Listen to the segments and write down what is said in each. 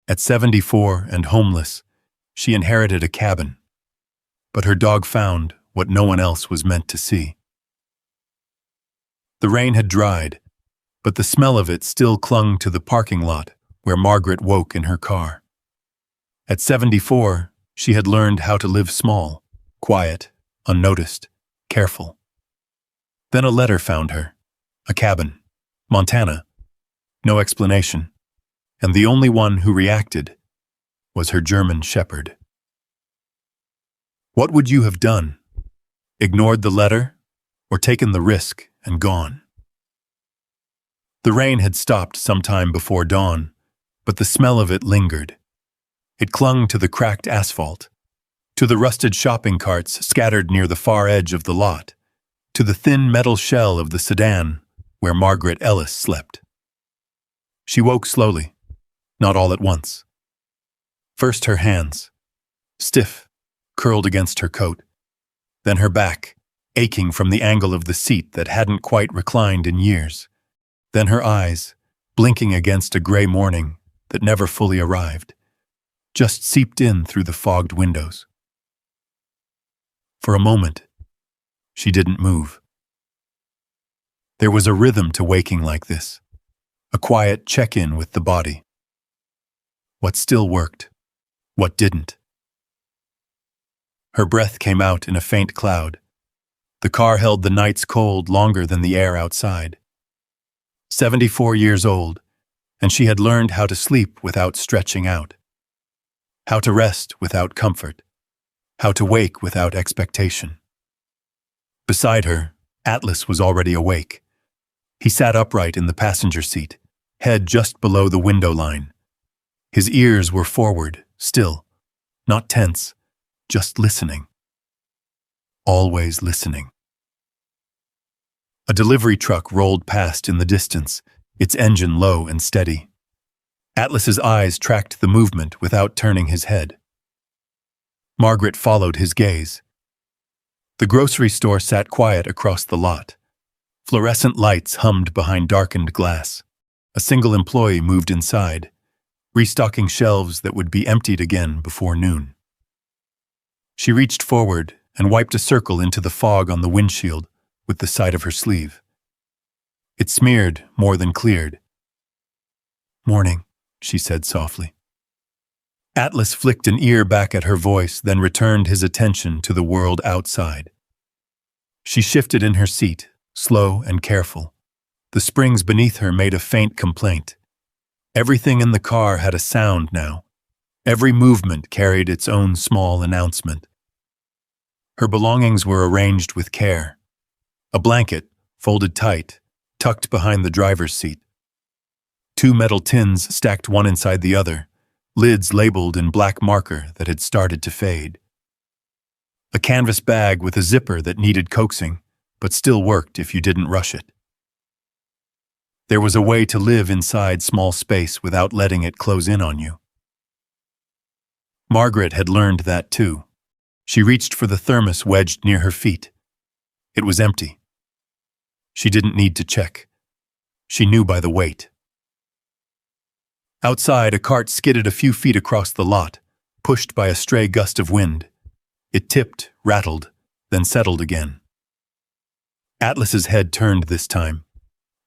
At 74 and homeless, she inherited a cabin, but her dog found what no one else was meant to see. The rain had dried, but the smell of it still clung to the parking lot where Margaret woke in her car. At 74, she had learned how to live small, quiet, unnoticed, careful. Then a letter found her. A cabin. Montana. No explanation. And the only one who reacted was her German shepherd. What would you have done? Ignored the letter, or taken the risk and gone? The rain had stopped sometime before dawn, but the smell of it lingered. It clung to the cracked asphalt, to the rusted shopping carts scattered near the far edge of the lot, to the thin metal shell of the sedan where Margaret Ellis slept. She woke slowly, not all at once. First her hands, stiff, curled against her coat, then her back, aching from the angle of the seat that hadn't quite reclined in years, then her eyes, blinking against a gray morning that never fully arrived, just seeped in through the fogged windows. For a moment, she didn't move. There was a rhythm to waking like this, a quiet check-in with the body. What still worked, what didn't. Her breath came out in a faint cloud. The car held the night's cold longer than the air outside. 74 years old, and she had learned how to sleep without stretching out, how to rest without comfort, how to wake without expectation. Beside her, Atlas was already awake. He sat upright in the passenger seat, head just below the window line. His ears were forward, still, not tense, just listening. Always listening. A delivery truck rolled past in the distance, its engine low and steady. Atlas's eyes tracked the movement without turning his head. Margaret followed his gaze. The grocery store sat quiet across the lot. Fluorescent lights hummed behind darkened glass. A single employee moved inside, restocking shelves that would be emptied again before noon. She reached forward and wiped a circle into the fog on the windshield with the side of her sleeve. It smeared more than cleared. "Morning," she said softly. Atlas flicked an ear back at her voice, then returned his attention to the world outside. She shifted in her seat, slow and careful. The springs beneath her made a faint complaint. Everything in the car had a sound now. Every movement carried its own small announcement. Her belongings were arranged with care. A blanket, folded tight, tucked behind the driver's seat. 2 metal tins stacked one inside the other, lids labeled in black marker that had started to fade. A canvas bag with a zipper that needed coaxing, but still worked if you didn't rush it. There was a way to live inside small space without letting it close in on you. Margaret had learned that too. She reached for the thermos wedged near her feet. It was empty. She didn't need to check. She knew by the weight. Outside, a cart skidded a few feet across the lot, pushed by a stray gust of wind. It tipped, rattled, then settled again. Atlas's head turned this time,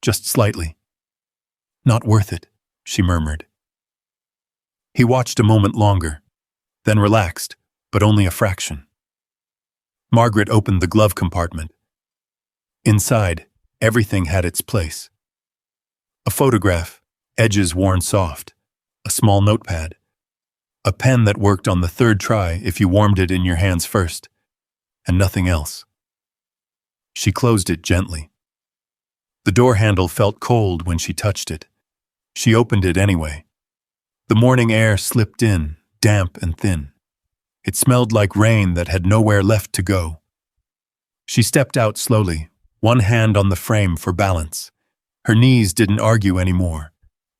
just slightly. "Not worth it," she murmured. He watched a moment longer, then relaxed, but only a fraction. Margaret opened the glove compartment. Inside, everything had its place. A photograph, edges worn soft, a small notepad, a pen that worked on the 3rd try if you warmed it in your hands first, and nothing else. She closed it gently. The door handle felt cold when she touched it. She opened it anyway. The morning air slipped in, damp and thin. It smelled like rain that had nowhere left to go. She stepped out slowly, one hand on the frame for balance. Her knees didn't argue anymore.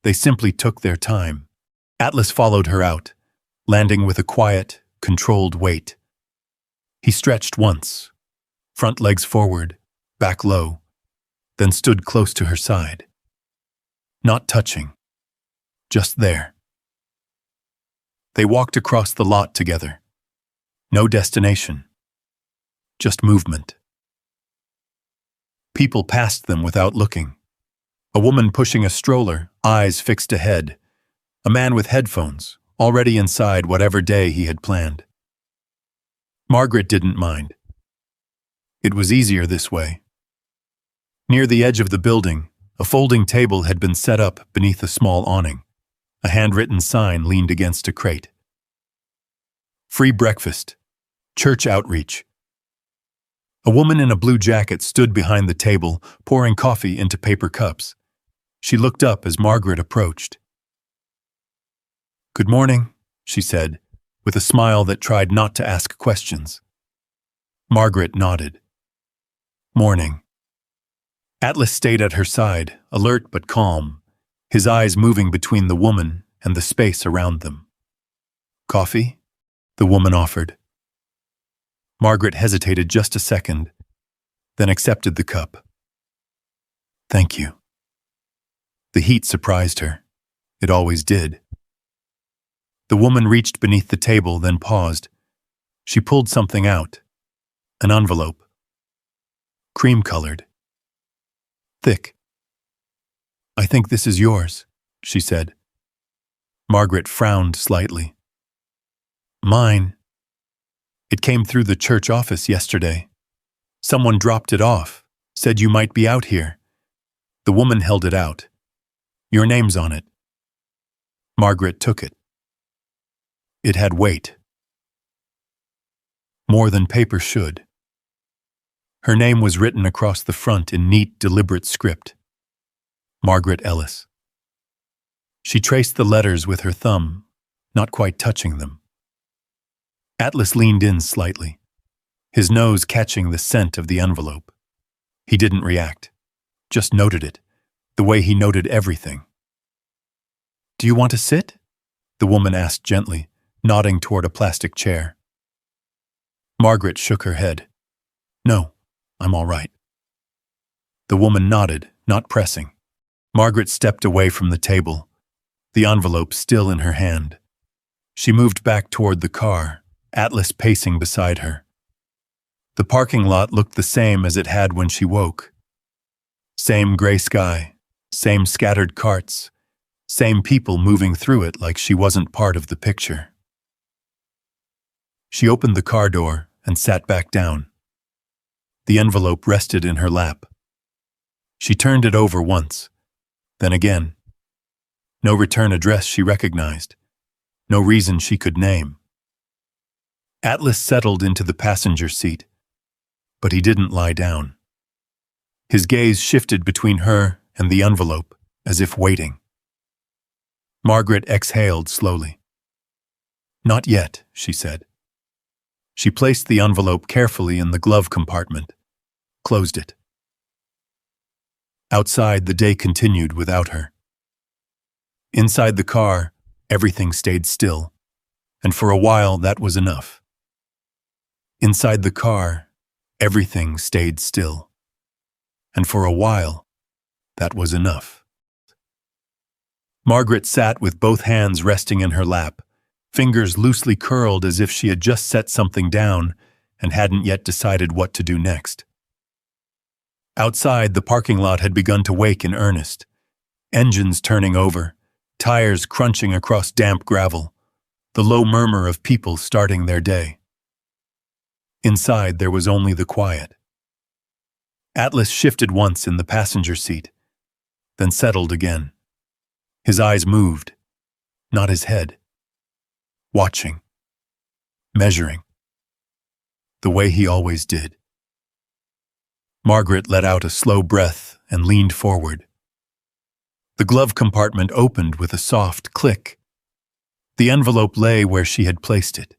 They simply took their time. Atlas followed her out, landing with a quiet, controlled weight. He stretched once, front legs forward, back low, then stood close to her side. Not touching, just there. They walked across the lot together. No destination, just movement. People passed them without looking. A woman pushing a stroller, eyes fixed ahead. A man with headphones, already inside whatever day he had planned. Margaret didn't mind. It was easier this way. Near the edge of the building, a folding table had been set up beneath a small awning. A handwritten sign leaned against a crate. Free breakfast. Church outreach. A woman in a blue jacket stood behind the table, pouring coffee into paper cups. She looked up as Margaret approached. "Good morning," she said, with a smile that tried not to ask questions. Margaret nodded. "Morning." Atlas stayed at her side, alert but calm, his eyes moving between the woman and the space around them. "Coffee?" the woman offered. Margaret hesitated just a second, then accepted the cup. "Thank you." The heat surprised her. It always did. The woman reached beneath the table, then paused. She pulled something out. An envelope. Cream-colored. Thick. "I think this is yours," she said. Margaret frowned slightly. "Mine. It came through the church office yesterday. Someone dropped it off, said you might be out here." The woman held it out. "Your name's on it." Margaret took it. It had weight. More than paper should. Her name was written across the front in neat, deliberate script. Margaret Ellis. She traced the letters with her thumb, not quite touching them. Atlas leaned in slightly, his nose catching the scent of the envelope. He didn't react, just noted it, the way he noted everything. "Do you want to sit?" the woman asked gently, nodding toward a plastic chair. Margaret shook her head. "No, I'm all right." The woman nodded, not pressing. Margaret stepped away from the table, the envelope still in her hand. She moved back toward the car, Atlas pacing beside her. The parking lot looked the same as it had when she woke. Same gray sky, same scattered carts, same people moving through it like she wasn't part of the picture. She opened the car door and sat back down. The envelope rested in her lap. She turned it over once, then again. No return address she recognized, no reason she could name. Atlas settled into the passenger seat, but he didn't lie down. His gaze shifted between her and the envelope, as if waiting. Margaret exhaled slowly. "Not yet," she said. She placed the envelope carefully in the glove compartment, closed it. Outside, the day continued without her. Inside the car, everything stayed still, and for a while that was enough. Inside the car, everything stayed still, and for a while that was enough. Margaret sat with both hands resting in her lap, fingers loosely curled as if she had just set something down and hadn't yet decided what to do next. Outside, the parking lot had begun to wake in earnest. Engines turning over, tires crunching across damp gravel, the low murmur of people starting their day. Inside, there was only the quiet. Atlas shifted once in the passenger seat, then settled again. His eyes moved, not his head. Watching, measuring, the way he always did. Margaret let out a slow breath and leaned forward. The glove compartment opened with a soft click. The envelope lay where she had placed it,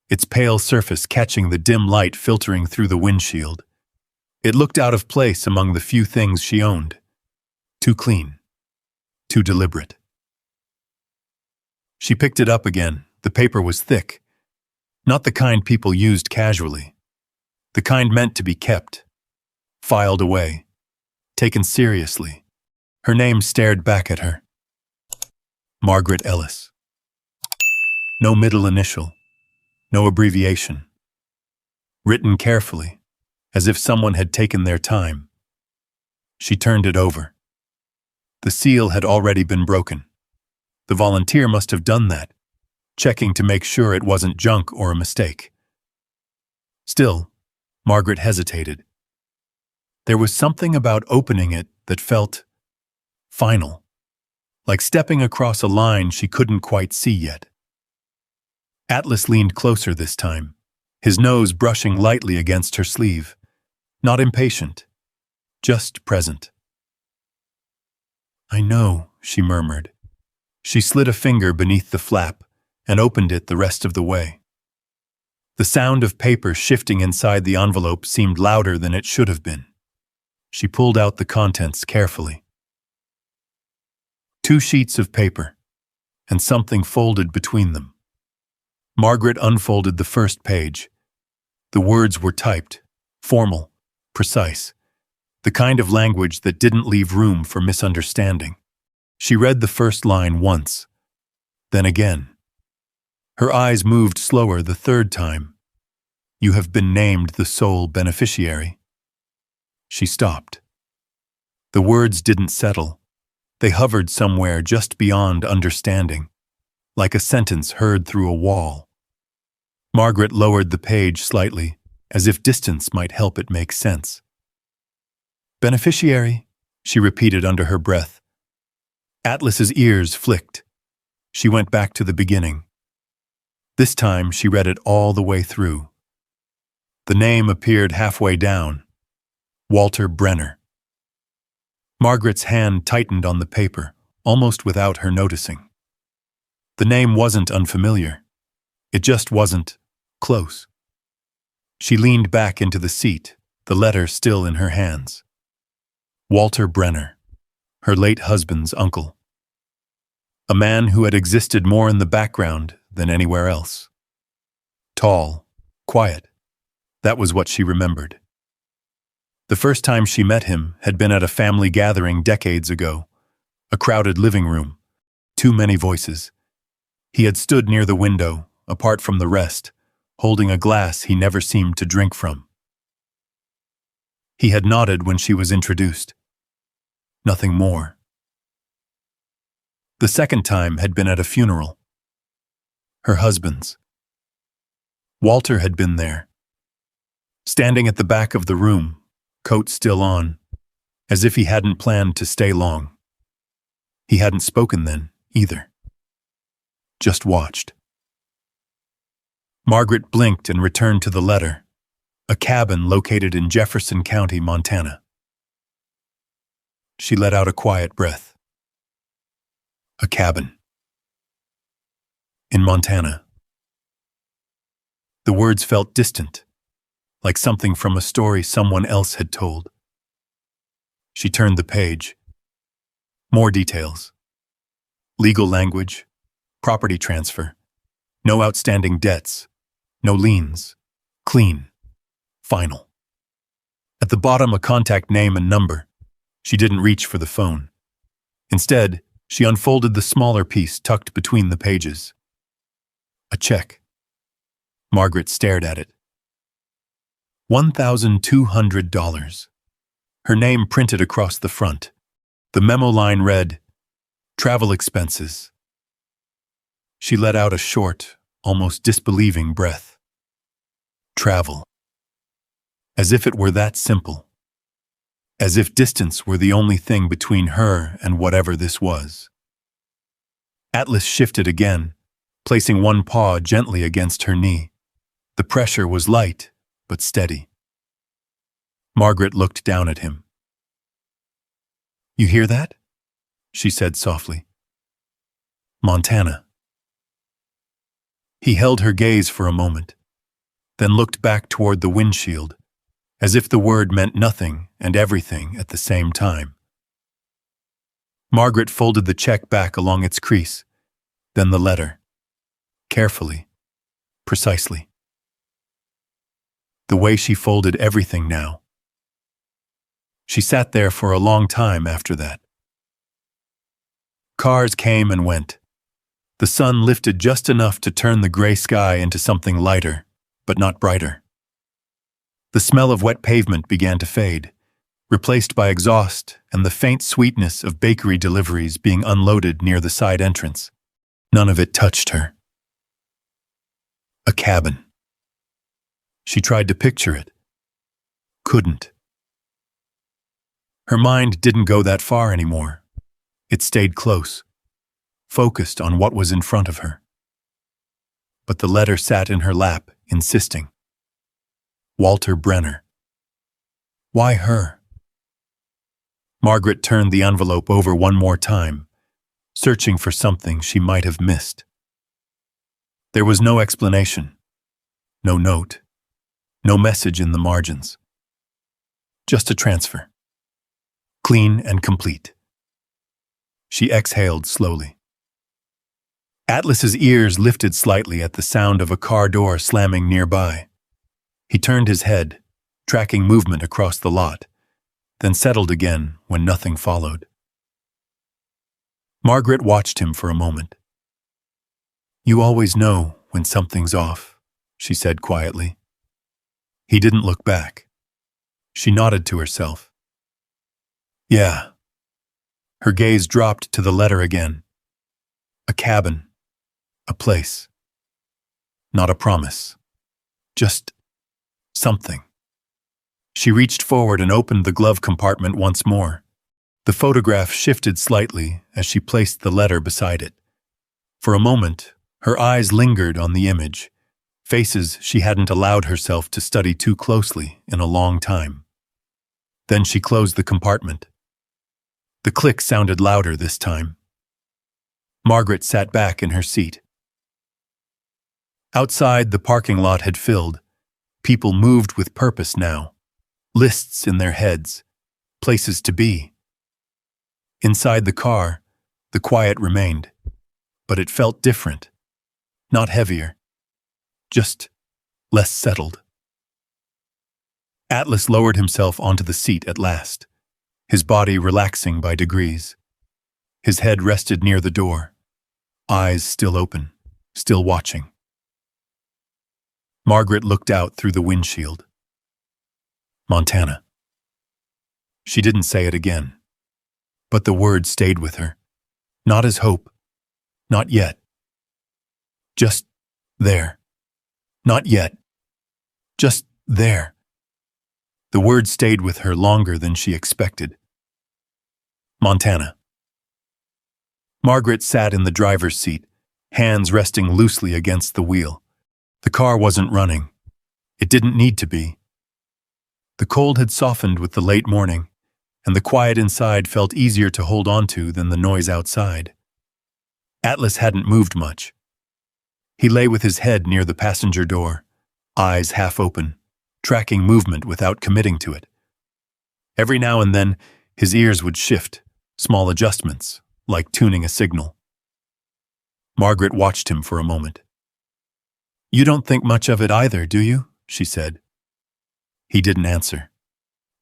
its pale surface catching the dim light filtering through the windshield. It looked out of place among the few things she owned. Too clean, too deliberate. She picked it up again. The paper was thick, not the kind people used casually, the kind meant to be kept, filed away, taken seriously. Her name stared back at her. Margaret Ellis. No middle initial, no abbreviation. Written carefully, as if someone had taken their time. She turned it over. The seal had already been broken. The volunteer must have done that, checking to make sure it wasn't junk or a mistake. Still, Margaret hesitated. There was something about opening it that felt final, like stepping across a line she couldn't quite see yet. Atlas leaned closer this time, his nose brushing lightly against her sleeve. Not impatient, just present. "I know," she murmured. She slid a finger beneath the flap and opened it the rest of the way. The sound of paper shifting inside the envelope seemed louder than it should have been. She pulled out the contents carefully. 2 sheets of paper, and something folded between them. Margaret unfolded the first page. The words were typed, formal, precise, the kind of language that didn't leave room for misunderstanding. She read the first line once, then again. Her eyes moved slower the third time. "You have been named the sole beneficiary." She stopped. The words didn't settle. They hovered somewhere just beyond understanding, like a sentence heard through a wall. Margaret lowered the page slightly, as if distance might help it make sense. "Beneficiary," she repeated under her breath. Atlas's ears flicked. She went back to the beginning. This time she read it all the way through. The name appeared halfway down. Walter Brenner. Margaret's hand tightened on the paper, almost without her noticing. The name wasn't unfamiliar. It just wasn't close. She leaned back into the seat, the letter still in her hands. Walter Brenner, her late husband's uncle. A man who had existed more in the background than anywhere else. Tall, quiet. That was what she remembered. The first time she met him had been at a family gathering decades ago. A crowded living room. Too many voices. He had stood near the window, apart from the rest, holding a glass he never seemed to drink from. He had nodded when she was introduced. Nothing more. The second time had been at a funeral. Her husband's. Walter had been there. Standing at the back of the room, coat still on, as if he hadn't planned to stay long. He hadn't spoken then, either. Just watched. Margaret blinked and returned to the letter, a cabin located in Jefferson County, Montana. She let out a quiet breath. A cabin. In Montana. The words felt distant, like something from a story someone else had told. She turned the page. More details. Legal language, property transfer, no outstanding debts, no liens, clean, final. At the bottom, a contact name and number. She didn't reach for the phone. Instead, she unfolded the smaller piece tucked between the pages. A check. Margaret stared at it. $1,200. Her name printed across the front. The memo line read, "Travel expenses." She let out a short, almost disbelieving breath. Travel. As if it were that simple. As if distance were the only thing between her and whatever this was. Atlas shifted again, placing one paw gently against her knee. The pressure was light, but steady. Margaret looked down at him. "You hear that?" she said softly. "Montana." He held her gaze for a moment, then looked back toward the windshield, as if the word meant nothing and everything at the same time. Margaret folded the check back along its crease, then the letter. Carefully, precisely. The way she folded everything now. She sat there for a long time after that. Cars came and went. The sun lifted just enough to turn the gray sky into something lighter, but not brighter. The smell of wet pavement began to fade, replaced by exhaust and the faint sweetness of bakery deliveries being unloaded near the side entrance. None of it touched her. A cabin. She tried to picture it. Couldn't. Her mind didn't go that far anymore. It stayed close, focused on what was in front of her. But the letter sat in her lap, insisting. Walter Brenner. Why her? Margaret turned the envelope over one more time, searching for something she might have missed. There was no explanation, no note, no message in the margins. Just a transfer. Clean and complete. She exhaled slowly. Atlas's ears lifted slightly at the sound of a car door slamming nearby. He turned his head, tracking movement across the lot, then settled again when nothing followed. Margaret watched him for a moment. You always know when something's off, she said quietly. He didn't look back. She nodded to herself. Yeah. Her gaze dropped to the letter again. A cabin. A place. Not a promise. Just something. She reached forward and opened the glove compartment once more. The photograph shifted slightly as she placed the letter beside it. For a moment, her eyes lingered on the image, faces she hadn't allowed herself to study too closely in a long time. Then she closed the compartment. The click sounded louder this time. Margaret sat back in her seat. Outside, the parking lot had filled. People moved with purpose now. Lists in their heads. Places to be. Inside the car, the quiet remained. But it felt different. Not heavier. Just less settled. Atlas lowered himself onto the seat at last, his body relaxing by degrees. His head rested near the door, eyes still open, still watching. Margaret looked out through the windshield. Montana. She didn't say it again, but the word stayed with her. Not as hope. Not yet. Just there. Not yet. Just there. The word stayed with her longer than she expected. Montana. Margaret sat in the driver's seat, hands resting loosely against the wheel. The car wasn't running. It didn't need to be. The cold had softened with the late morning, and the quiet inside felt easier to hold on to than the noise outside. Atlas hadn't moved much. He lay with his head near the passenger door, eyes half open, tracking movement without committing to it. Every now and then, his ears would shift, small adjustments, like tuning a signal. Margaret watched him for a moment. You don't think much of it either, do you? She said. He didn't answer.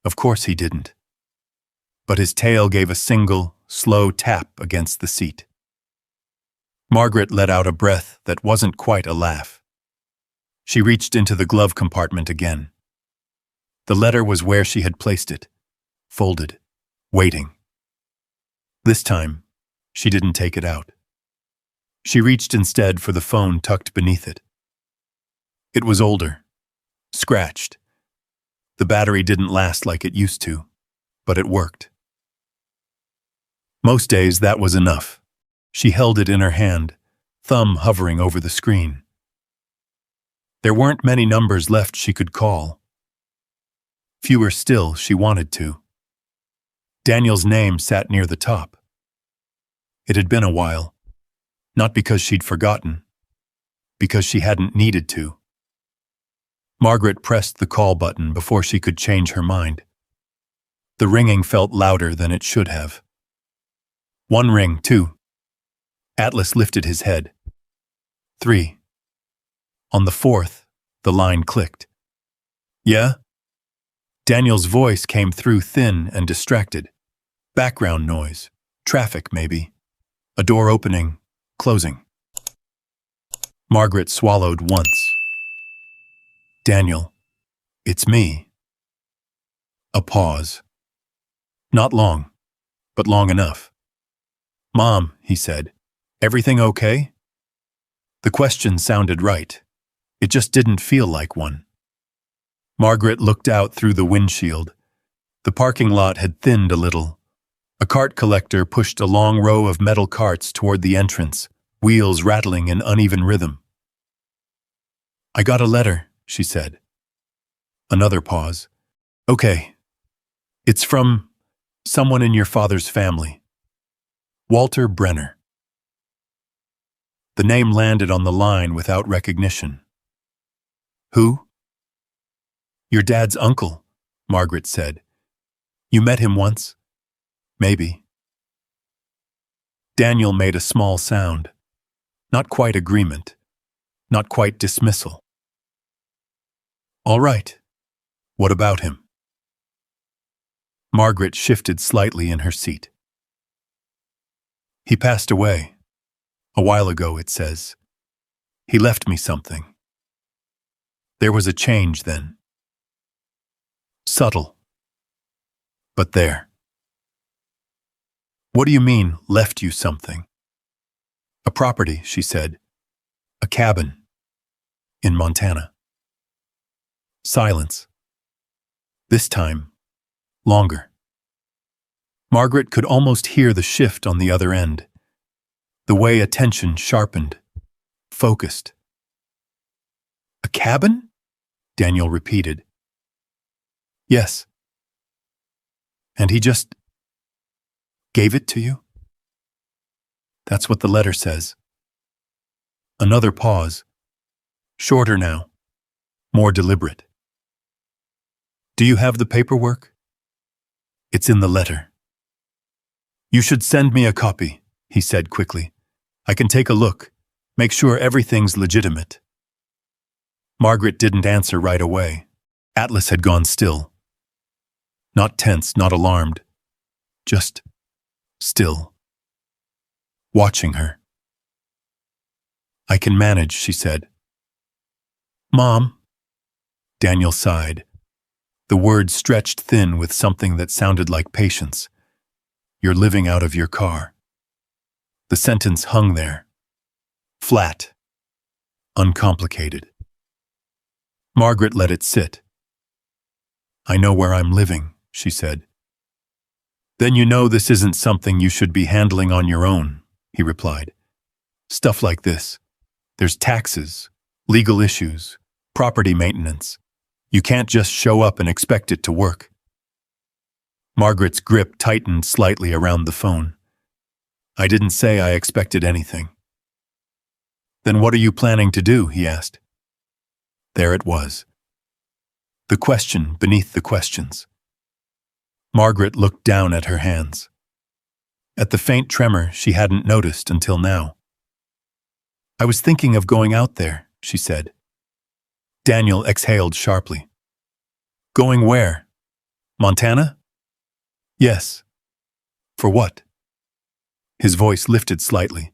Of course he didn't. But his tail gave a single, slow tap against the seat. Margaret let out a breath that wasn't quite a laugh. She reached into the glove compartment again. The letter was where she had placed it, folded, waiting. This time, she didn't take it out. She reached instead for the phone tucked beneath it. It was older, scratched. The battery didn't last like it used to, but it worked. Most days that was enough. She held it in her hand, thumb hovering over the screen. There weren't many numbers left she could call. Fewer still she wanted to. Daniel's name sat near the top. It had been a while, not because she'd forgotten, because she hadn't needed to. Margaret pressed the call button before she could change her mind. The ringing felt louder than it should have. One ring, two. Atlas lifted his head. 3. On the 4th, the line clicked. Yeah? Daniel's voice came through thin and distracted. Background noise. Traffic, maybe. A door opening, closing. Margaret swallowed once. Daniel, it's me. A pause. Not long, but long enough. Mom, he said, everything okay? The question sounded right. It just didn't feel like one. Margaret looked out through the windshield. The parking lot had thinned a little. A cart collector pushed a long row of metal carts toward the entrance, wheels rattling in uneven rhythm. I got a letter, she said. Another pause. Okay. It's from someone in your father's family. Walter Brenner. The name landed on the line without recognition. Who? Your dad's uncle, Margaret said. You met him once? Maybe. Daniel made a small sound. Not quite agreement. Not quite dismissal. All right. What about him? Margaret shifted slightly in her seat. He passed away. A while ago, it says. He left me something. There was a change then. Subtle. But there. What do you mean, left you something? A property, she said. A cabin. In Montana. Silence. This time, longer. Margaret could almost hear the shift on the other end. The way attention sharpened. Focused. A cabin? Daniel repeated. Yes. And he just gave it to you? That's what the letter says. Another pause. Shorter now. More deliberate. Do you have the paperwork? It's in the letter. You should send me a copy, he said quickly. I can take a look. Make sure everything's legitimate. Margaret didn't answer right away. Atlas had gone still. Not tense, not alarmed. Just still. Watching her. I can manage, she said. Mom. Daniel sighed. The words stretched thin with something that sounded like patience. You're living out of your car. The sentence hung there. Flat. Uncomplicated. Margaret let it sit. I know where I'm living, she said. Then you know this isn't something you should be handling on your own, he replied. Stuff like this. There's taxes, legal issues, property maintenance. You can't just show up and expect it to work. Margaret's grip tightened slightly around the phone. I didn't say I expected anything. Then what are you planning to do? He asked. There it was. The question beneath the questions. Margaret looked down at her hands. At the faint tremor she hadn't noticed until now. I was thinking of going out there, she said. Daniel exhaled sharply. Going where? Montana? Yes. For what? His voice lifted slightly.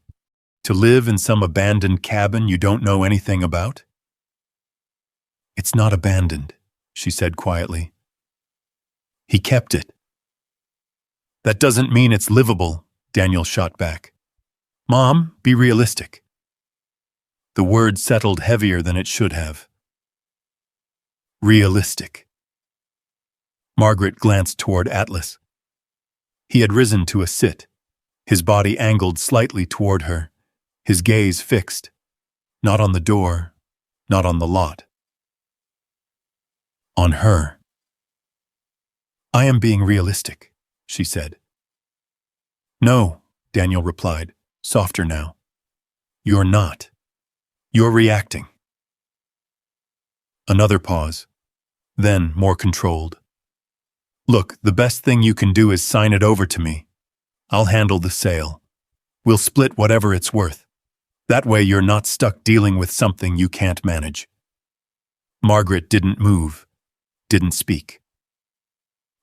To live in some abandoned cabin you don't know anything about? It's not abandoned, she said quietly. He kept it. That doesn't mean it's livable, Daniel shot back. Mom, be realistic. The word settled heavier than it should have. Realistic. Margaret glanced toward Atlas. He had risen to a sit, his body angled slightly toward her, his gaze fixed, not on the door, not on the lot. On her. I am being realistic, she said. No, Daniel replied, softer now. You're not. You're reacting. Another pause, then more controlled. Look, the best thing you can do is sign it over to me. I'll handle the sale. We'll split whatever it's worth. That way you're not stuck dealing with something you can't manage. Margaret didn't move, didn't speak.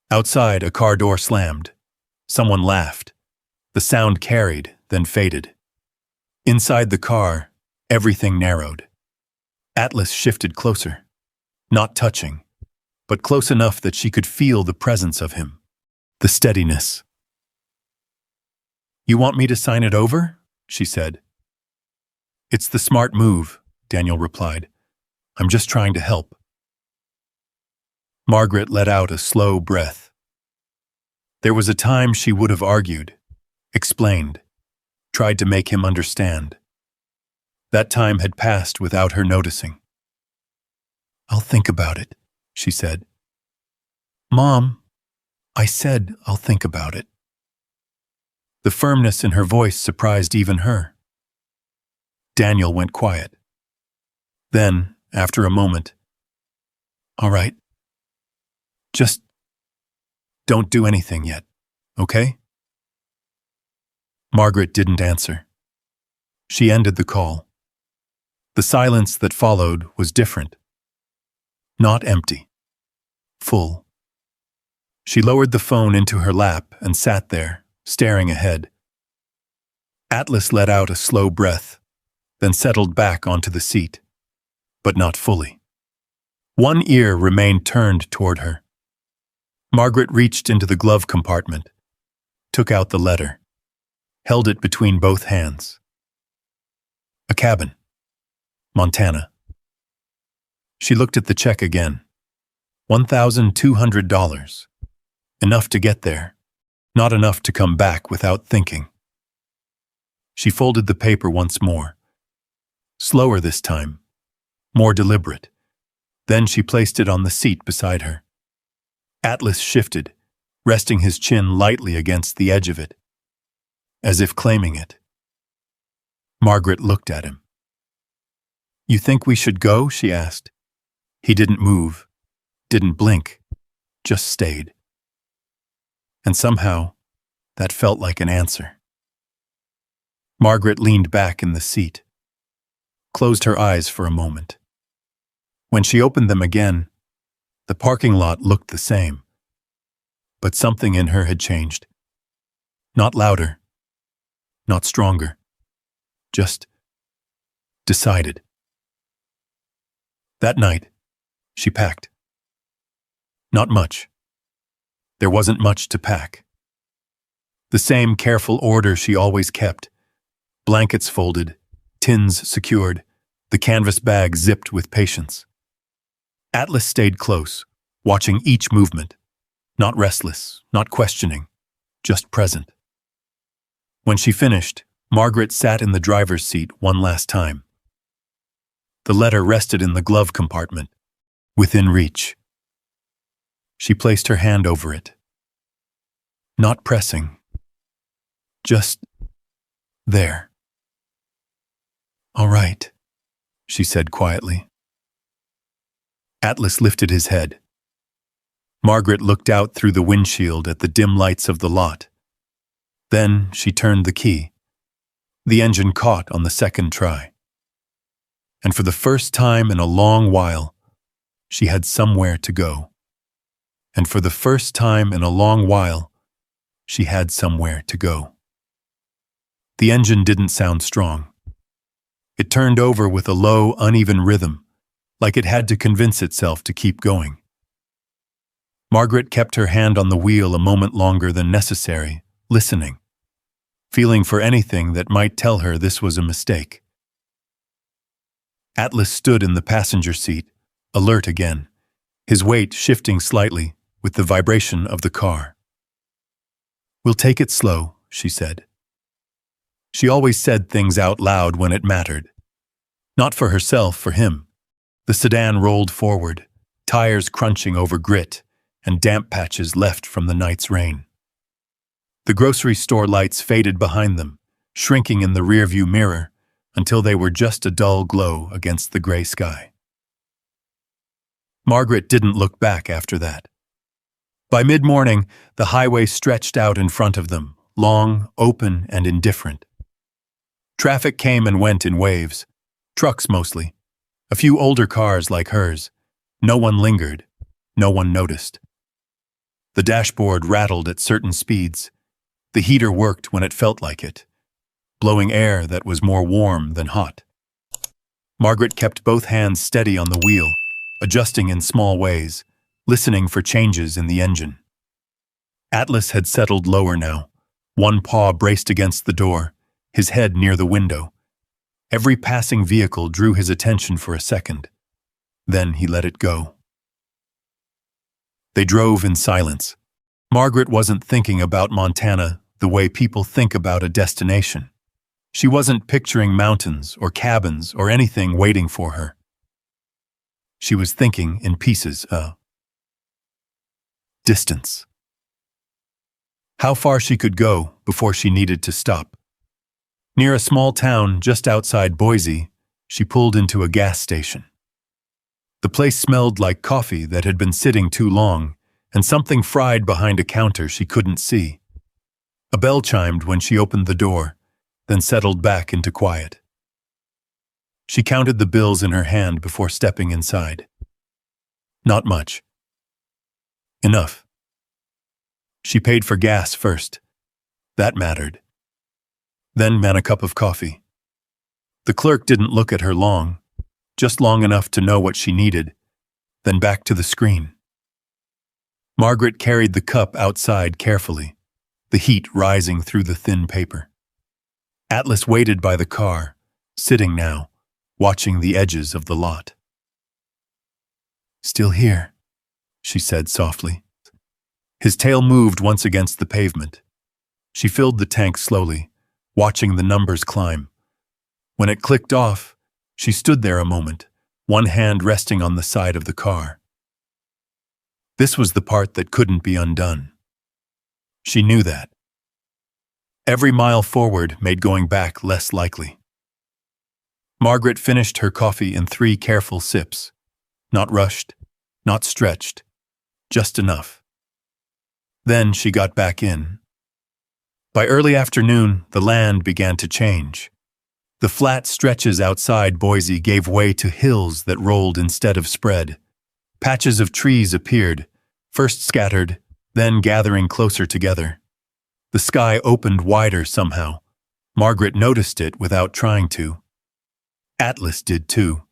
Outside, a car door slammed. Someone laughed. The sound carried, then faded. Inside the car, Everything narrowed. Atlas shifted closer, not touching, but close enough that she could feel the presence of him, the steadiness. "You want me to sign it over?" she said. "It's the smart move," Daniel replied. "I'm just trying to help." Margaret let out a slow breath. There was a time she would have argued, explained, tried to make him understand. That time had passed without her noticing. "I'll think about it," she said. "Mom, I said I'll think about it." The firmness in her voice surprised even her. Daniel went quiet. Then, after a moment, "All right. Just don't do anything yet, okay?" Margaret didn't answer. She ended the call. The silence that followed was different. Not empty. Full. She lowered the phone into her lap and sat there, staring ahead. Atlas let out a slow breath, then settled back onto the seat, but not fully. One ear remained turned toward her. Margaret reached into the glove compartment, took out the letter, held it between both hands. A cabin. Montana. She looked at the check again. $1,200. Enough to get there, not enough to come back without thinking. She folded the paper once more. Slower this time, more deliberate. Then she placed it on the seat beside her. Atlas shifted, resting his chin lightly against the edge of it, as if claiming it. Margaret looked at him. "You think we should go?" she asked. He didn't move, didn't blink, just stayed. And somehow, that felt like an answer. Margaret leaned back in the seat, closed her eyes for a moment. When she opened them again, the parking lot looked the same. But something in her had changed. Not louder, not stronger, just decided. That night, she packed. Not much. There wasn't much to pack. The same careful order she always kept. Blankets folded, tins secured, the canvas bag zipped with patience. Atlas stayed close, watching each movement, not restless, not questioning, just present. When she finished, Margaret sat in the driver's seat one last time. The letter rested in the glove compartment, within reach. She placed her hand over it. Not pressing, just there. "All right," she said quietly. Atlas lifted his head. Margaret looked out through the windshield at the dim lights of the lot. Then she turned the key. The engine caught on the second try. And for the first time in a long while, she had somewhere to go. And for the first time in a long while, she had somewhere to go. The engine didn't sound strong. It turned over with a low, uneven rhythm, like it had to convince itself to keep going. Margaret kept her hand on the wheel a moment longer than necessary, listening, feeling for anything that might tell her this was a mistake. Atlas stood in the passenger seat, alert again, his weight shifting slightly with the vibration of the car. "We'll take it slow," she said. She always said things out loud when it mattered. Not for herself, for him. The sedan rolled forward, tires crunching over grit and damp patches left from the night's rain. The grocery store lights faded behind them, shrinking in the rearview mirror until they were just a dull glow against the gray sky. Margaret didn't look back after that. By mid-morning, the highway stretched out in front of them, long, open, and indifferent. Traffic came and went in waves, trucks mostly, a few older cars like hers. No one lingered, no one noticed. The dashboard rattled at certain speeds. The heater worked when it felt like it, blowing air that was more warm than hot. Margaret kept both hands steady on the wheel, adjusting in small ways, listening for changes in the engine. Atlas had settled lower now, one paw braced against the door, his head near the window. Every passing vehicle drew his attention for a second. Then he let it go. They drove in silence. Margaret wasn't thinking about Montana the way people think about a destination. She wasn't picturing mountains or cabins or anything waiting for her. She was thinking in pieces of distance. How far she could go before she needed to stop. Near a small town just outside Boise, she pulled into a gas station. The place smelled like coffee that had been sitting too long, and something fried behind a counter she couldn't see. A bell chimed when she opened the door, then settled back into quiet. She counted the bills in her hand before stepping inside. Not much. Enough. She paid for gas first. That mattered. Then a cup of coffee. The clerk didn't look at her long, just long enough to know what she needed, then back to the screen. Margaret carried the cup outside carefully, the heat rising through the thin paper. Atlas waited by the car, sitting now, watching the edges of the lot. "Still here," she said softly. His tail moved once against the pavement. She filled the tank slowly, watching the numbers climb. When it clicked off, she stood there a moment, one hand resting on the side of the car. This was the part that couldn't be undone. She knew that. Every mile forward made going back less likely. Margaret finished her coffee in 3 careful sips. Not rushed, not stretched, just enough. Then she got back in. By early afternoon, the land began to change. The flat stretches outside Boise gave way to hills that rolled instead of spread. Patches of trees appeared, first scattered, then gathering closer together. The sky opened wider somehow. Margaret noticed it without trying to. Atlas did too.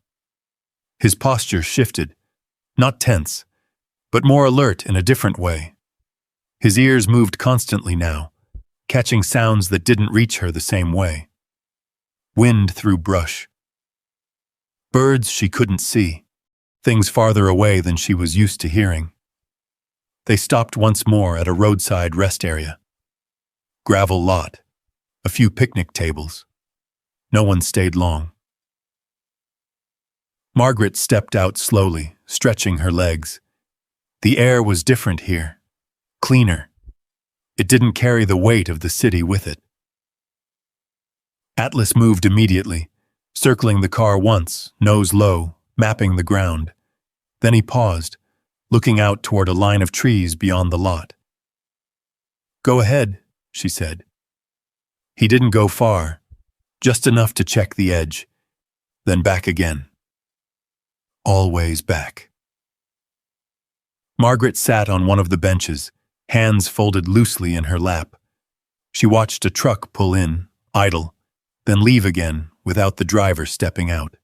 His posture shifted, not tense, but more alert in a different way. His ears moved constantly now, catching sounds that didn't reach her the same way. Wind through brush. Birds she couldn't see, things farther away than she was used to hearing. They stopped once more at a roadside rest area. Gravel lot, a few picnic tables. No one stayed long. Margaret stepped out slowly, stretching her legs. The air was different here, cleaner. It didn't carry the weight of the city with it. Atlas moved immediately, circling the car once, nose low, mapping the ground. Then he paused, looking out toward a line of trees beyond the lot. "Go ahead," she said. He didn't go far, just enough to check the edge, then back again. Always back. Margaret sat on one of the benches, hands folded loosely in her lap. She watched a truck pull in, idle, then leave again without the driver stepping out.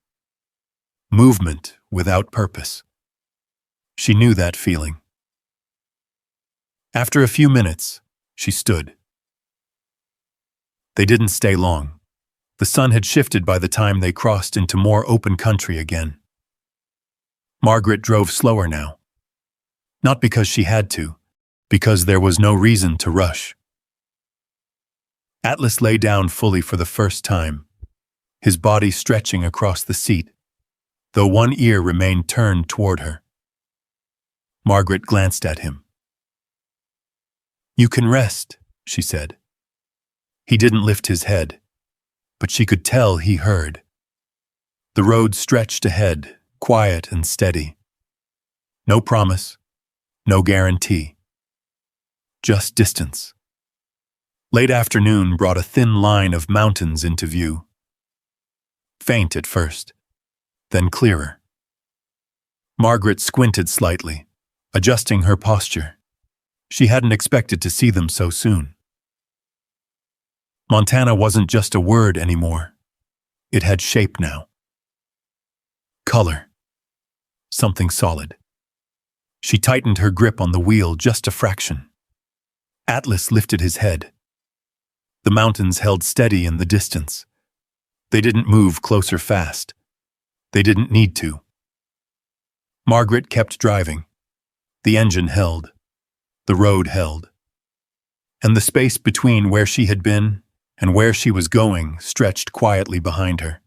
Movement without purpose. She knew that feeling. After a few minutes, she stood. They didn't stay long. The sun had shifted by the time they crossed into more open country again. Margaret drove slower now. Not because she had to, because there was no reason to rush. Atlas lay down fully for the first time, his body stretching across the seat, though one ear remained turned toward her. Margaret glanced at him. "You can rest," she said. He didn't lift his head, but she could tell he heard. The road stretched ahead, quiet and steady. No promise, no guarantee. Just distance. Late afternoon brought a thin line of mountains into view. Faint at first, then clearer. Margaret squinted slightly, adjusting her posture. She hadn't expected to see them so soon. Montana wasn't just a word anymore. It had shape now. Color. Something solid. She tightened her grip on the wheel just a fraction. Atlas lifted his head. The mountains held steady in the distance. They didn't move closer fast. They didn't need to. Margaret kept driving. The engine held. The road held. And the space between where she had been and where she was going stretched quietly behind her.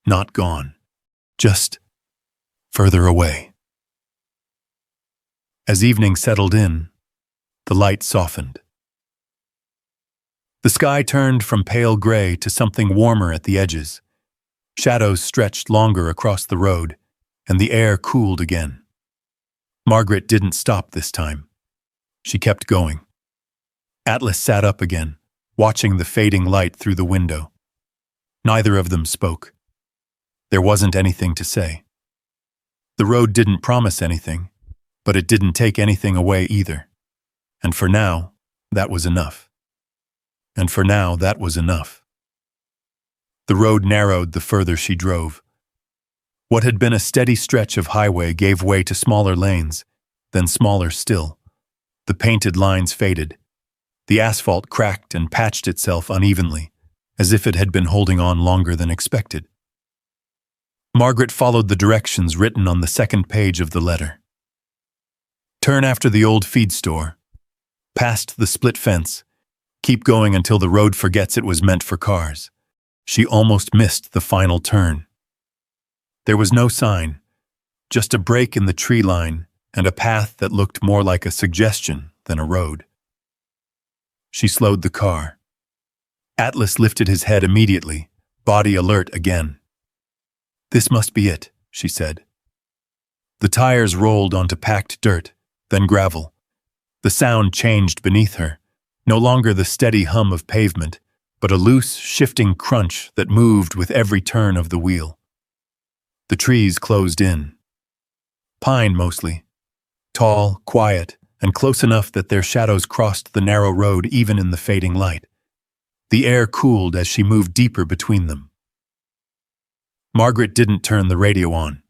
Not gone. Just further away. As evening settled in, the light softened. The sky turned from pale gray to something warmer at the edges. Shadows stretched longer across the road, and the air cooled again. Margaret didn't stop this time. She kept going. Atlas sat up again, watching the fading light through the window. Neither of them spoke. There wasn't anything to say. The road didn't promise anything, but it didn't take anything away either. And for now, that was enough. And for now, that was enough. The road narrowed the further she drove. What had been a steady stretch of highway gave way to smaller lanes, then smaller still. The painted lines faded. The asphalt cracked and patched itself unevenly, as if it had been holding on longer than expected. Margaret followed the directions written on the second page of the letter. Turn after the old feed store. Past the split fence. Keep going until the road forgets it was meant for cars. She almost missed the final turn. There was no sign, just a break in the tree line and a path that looked more like a suggestion than a road. She slowed the car. Atlas lifted his head immediately, body alert again. This must be it, she said. The tires rolled onto packed dirt, then gravel. The sound changed beneath her, no longer the steady hum of pavement, but a loose, shifting crunch that moved with every turn of the wheel. The trees closed in. Pine mostly. Tall, quiet, and close enough that their shadows crossed the narrow road even in the fading light. The air cooled as she moved deeper between them. Margaret didn't turn the radio on.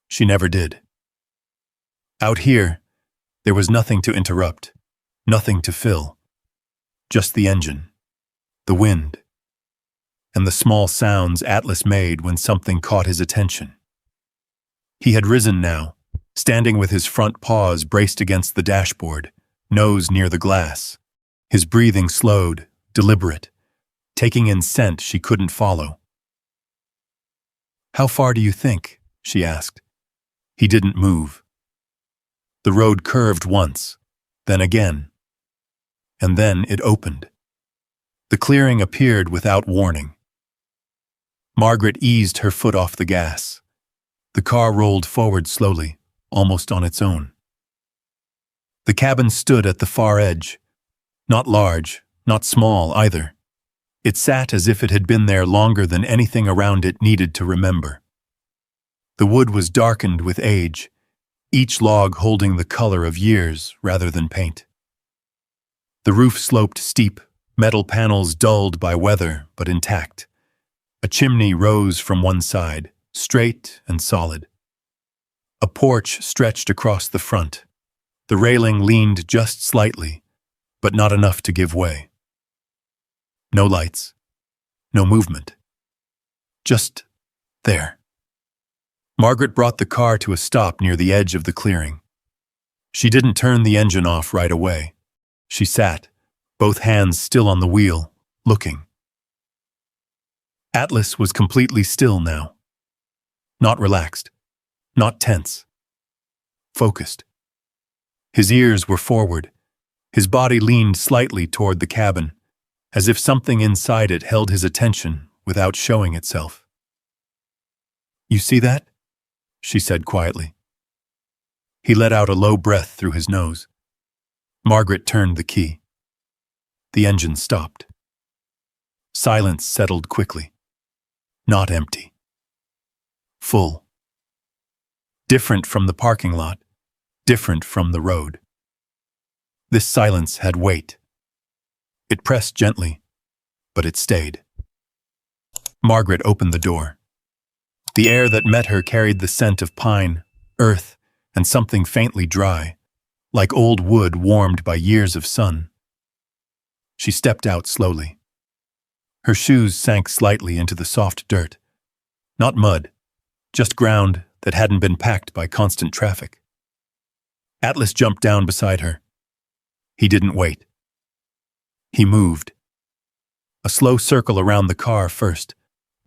She never did. Out here, there was nothing to interrupt, nothing to fill. Just the engine, the wind, and the small sounds Atlas made when something caught his attention. He had risen now, standing with his front paws braced against the dashboard, nose near the glass. His breathing slowed, deliberate, taking in scent she couldn't follow. How far do you think? She asked. He didn't move. The road curved once, then again. And then it opened. The clearing appeared without warning. Margaret eased her foot off the gas. The car rolled forward slowly, almost on its own. The cabin stood at the far edge. Not large, not small either. It sat as if it had been there longer than anything around it needed to remember. The wood was darkened with age, each log holding the color of years rather than paint. The roof sloped steep, metal panels dulled by weather but intact. A chimney rose from one side, straight and solid. A porch stretched across the front. The railing leaned just slightly, but not enough to give way. No lights, no movement. Just there. Margaret brought the car to a stop near the edge of the clearing. She didn't turn the engine off right away. She sat, both hands still on the wheel, looking. Atlas was completely still now. Not relaxed, not tense. Focused. His ears were forward. His body leaned slightly toward the cabin, as if something inside it held his attention without showing itself. You see that? She said quietly. He let out a low breath through his nose. Margaret turned the key. The engine stopped. Silence settled quickly. Not empty. Full. Different from the parking lot, different from the road. This silence had weight. It pressed gently, but it stayed. Margaret opened the door. The air that met her carried the scent of pine, earth, and something faintly dry, like old wood warmed by years of sun. She stepped out slowly. Her shoes sank slightly into the soft dirt. Not mud, just ground that hadn't been packed by constant traffic. Atlas jumped down beside her. He didn't wait. He moved. A slow circle around the car first,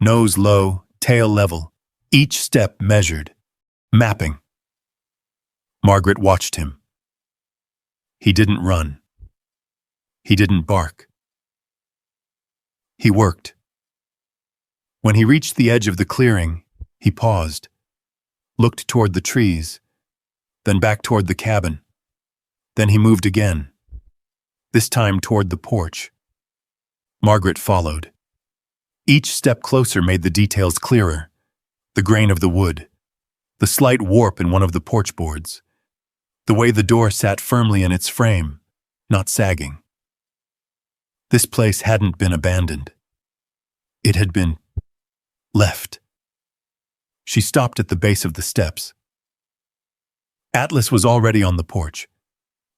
nose low, tail level, each step measured, mapping. Margaret watched him. He didn't run. He didn't bark. He worked. When he reached the edge of the clearing, he paused, looked toward the trees, then back toward the cabin. Then he moved again, this time toward the porch. Margaret followed. Each step closer made the details clearer: the grain of the wood, the slight warp in one of the porch boards, the way the door sat firmly in its frame, not sagging. This place hadn't been abandoned. It had been left. She stopped at the base of the steps. Atlas was already on the porch.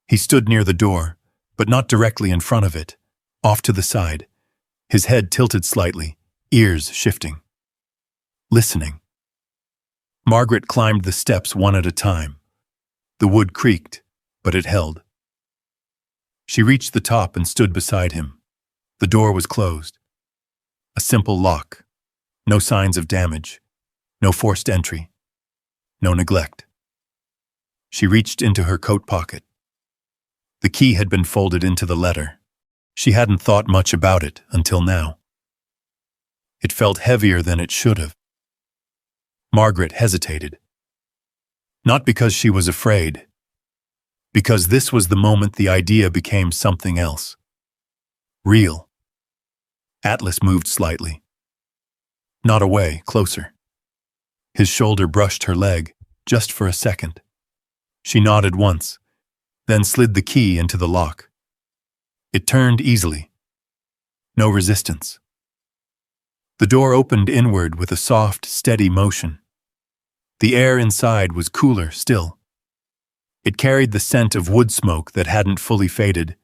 He stood near the door, but not directly in front of it, off to the side, his head tilted slightly, ears shifting. Listening. Margaret climbed the steps one at a time. The wood creaked, but it held. She reached the top and stood beside him. The door was closed. A simple lock. No signs of damage. No forced entry. No neglect. She reached into her coat pocket. The key had been folded into the letter. She hadn't thought much about it until now. It felt heavier than it should have. Margaret hesitated. Not because she was afraid, because this was the moment the idea became something else. Real. Atlas moved slightly. Not away, closer. His shoulder brushed her leg, just for a second. She nodded once, then slid the key into the lock. It turned easily. No resistance. The door opened inward with a soft, steady motion. The air inside was cooler still. It carried the scent of wood smoke that hadn't fully faded,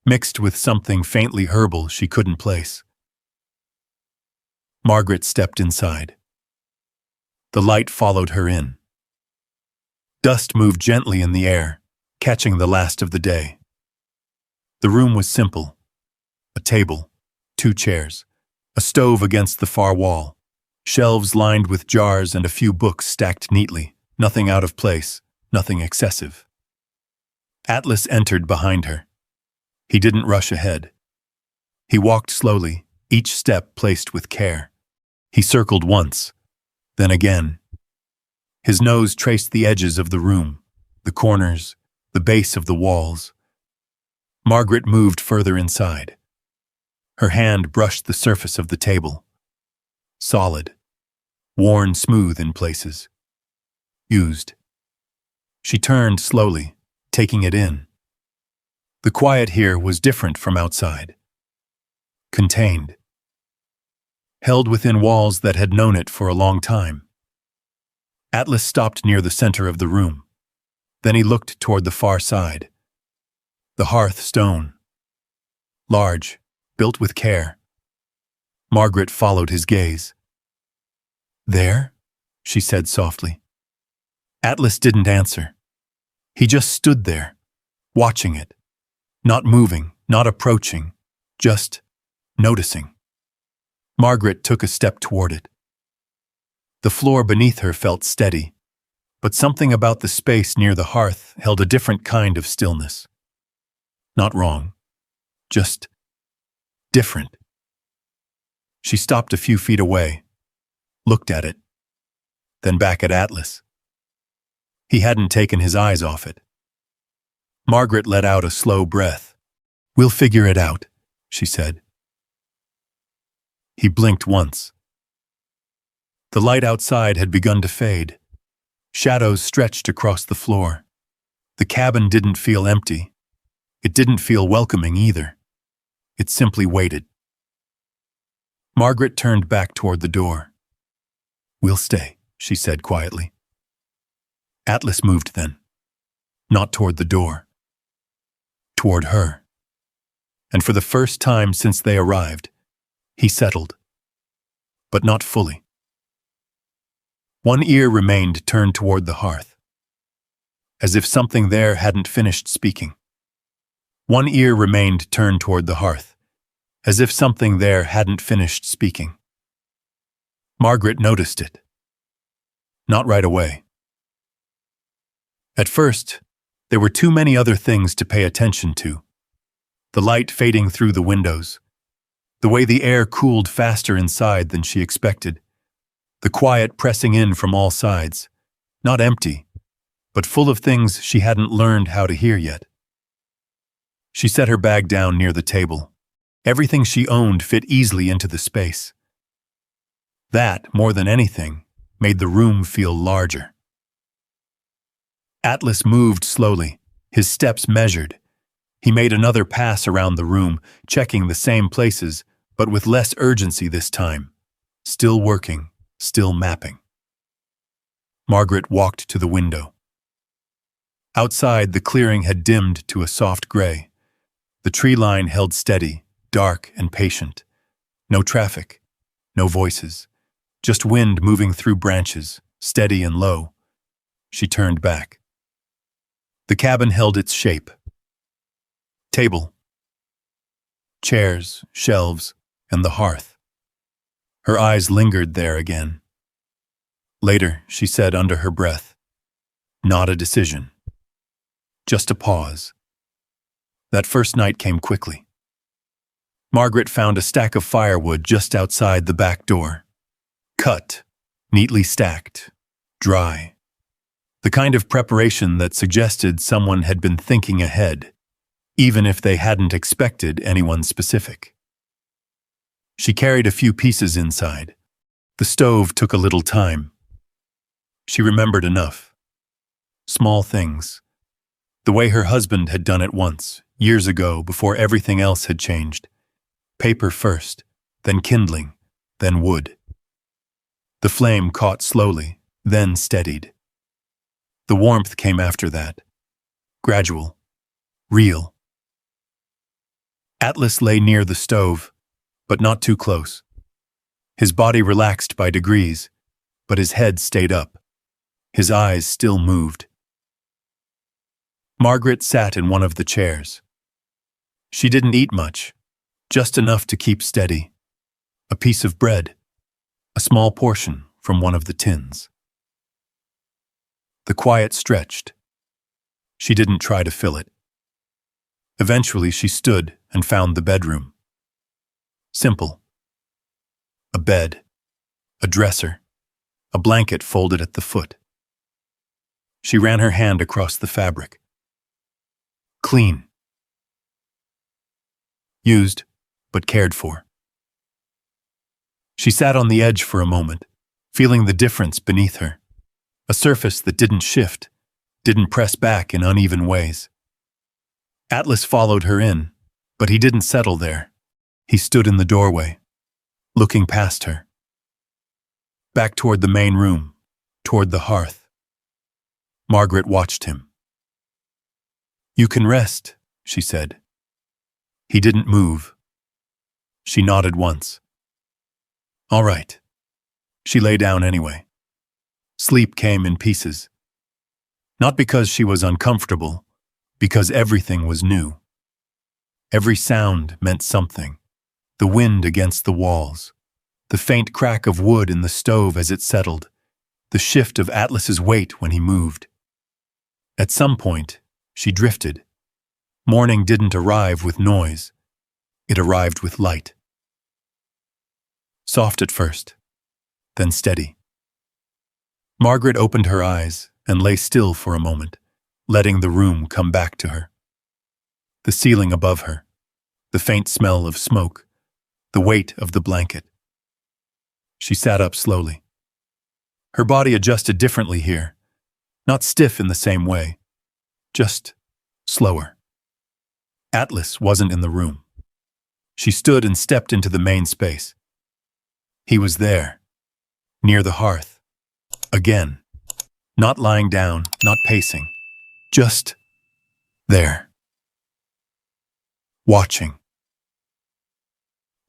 mixed with something faintly herbal she couldn't place. Margaret stepped inside. The light followed her in. Dust moved gently in the air, catching the last of the day. The room was simple. A table, 2 chairs, a stove against the far wall, shelves lined with jars and a few books stacked neatly, nothing out of place, nothing excessive. Atlas entered behind her. He didn't rush ahead. He walked slowly, each step placed with care. He circled once, then again. His nose traced the edges of the room, the corners, the base of the walls. Margaret moved further inside. Her hand brushed the surface of the table. Solid, worn smooth in places. Used. She turned slowly, taking it in. The quiet here was different from outside. Contained. Held within walls that had known it for a long time. Atlas stopped near the center of the room. Then he looked toward the far side. The hearth stone. Large, built with care. Margaret followed his gaze. "There?" she said softly. Atlas didn't answer. He just stood there, watching it. Not moving, not approaching, just noticing. Margaret took a step toward it. The floor beneath her felt steady, but something about the space near the hearth held a different kind of stillness. Not wrong, just different. She stopped a few feet away, looked at it, then back at Atlas. He hadn't taken his eyes off it. Margaret let out a slow breath. "We'll figure it out," she said. He blinked once. The light outside had begun to fade. Shadows stretched across the floor. The cabin didn't feel empty. It didn't feel welcoming either. It simply waited. Margaret turned back toward the door. "We'll stay," she said quietly. Atlas moved then, not toward the door, toward her. And for the first time since they arrived, he settled, but not fully. One ear remained turned toward the hearth, as if something there hadn't finished speaking. One ear remained turned toward the hearth, as if something there hadn't finished speaking. Margaret noticed it. Not right away. At first, there were too many other things to pay attention to. The light fading through the windows, the way the air cooled faster inside than she expected, the quiet pressing in from all sides, not empty, but full of things she hadn't learned how to hear yet. She set her bag down near the table. Everything she owned fit easily into the space. That, more than anything, made the room feel larger. Atlas moved slowly, his steps measured. He made another pass around the room, checking the same places, but with less urgency this time. Still working, still mapping. Margaret walked to the window. Outside, the clearing had dimmed to a soft gray. The tree line held steady, dark and patient. No traffic, no voices, just wind moving through branches, steady and low. She turned back. The cabin held its shape. Table, chairs, shelves, and the hearth. Her eyes lingered there again. Later, she said under her breath, "Not a decision. Just a pause." That first night came quickly. Margaret found a stack of firewood just outside the back door. Cut, neatly stacked, dry. The kind of preparation that suggested someone had been thinking ahead, even if they hadn't expected anyone specific. She carried a few pieces inside. The stove took a little time. She remembered enough. Small things. The way her husband had done it once, years ago, before everything else had changed. Paper first, then kindling, then wood. The flame caught slowly, then steadied. The warmth came after that. Gradual. Real. Atlas lay near the stove, but not too close. His body relaxed by degrees, but his head stayed up. His eyes still moved. Margaret sat in one of the chairs. She didn't eat much, just enough to keep steady. A piece of bread, a small portion from one of the tins. The quiet stretched. She didn't try to fill it. Eventually, she stood and found the bedroom. Simple. A bed, a dresser, a blanket folded at the foot. She ran her hand across the fabric. Clean. Used, but cared for. She sat on the edge for a moment, feeling the difference beneath her. A surface that didn't shift, didn't press back in uneven ways. Atlas followed her in, but he didn't settle there. He stood in the doorway, looking past her. Back toward the main room, toward the hearth. Margaret watched him. "You can rest," she said. He didn't move. She nodded once. "All right." She lay down anyway. Sleep came in pieces. Not because she was uncomfortable, because everything was new. Every sound meant something. The wind against the walls, the faint crack of wood in the stove as it settled, the shift of Atlas's weight when he moved. At some point, she drifted. Morning didn't arrive with noise. It arrived with light. Soft at first, then steady. Margaret opened her eyes and lay still for a moment, letting the room come back to her. The ceiling above her, the faint smell of smoke, the weight of the blanket. She sat up slowly. Her body adjusted differently here, not stiff in the same way, just slower. Atlas wasn't in the room. She stood and stepped into the main space. He was there, near the hearth, Again. Not lying down, not pacing. Just there. Watching.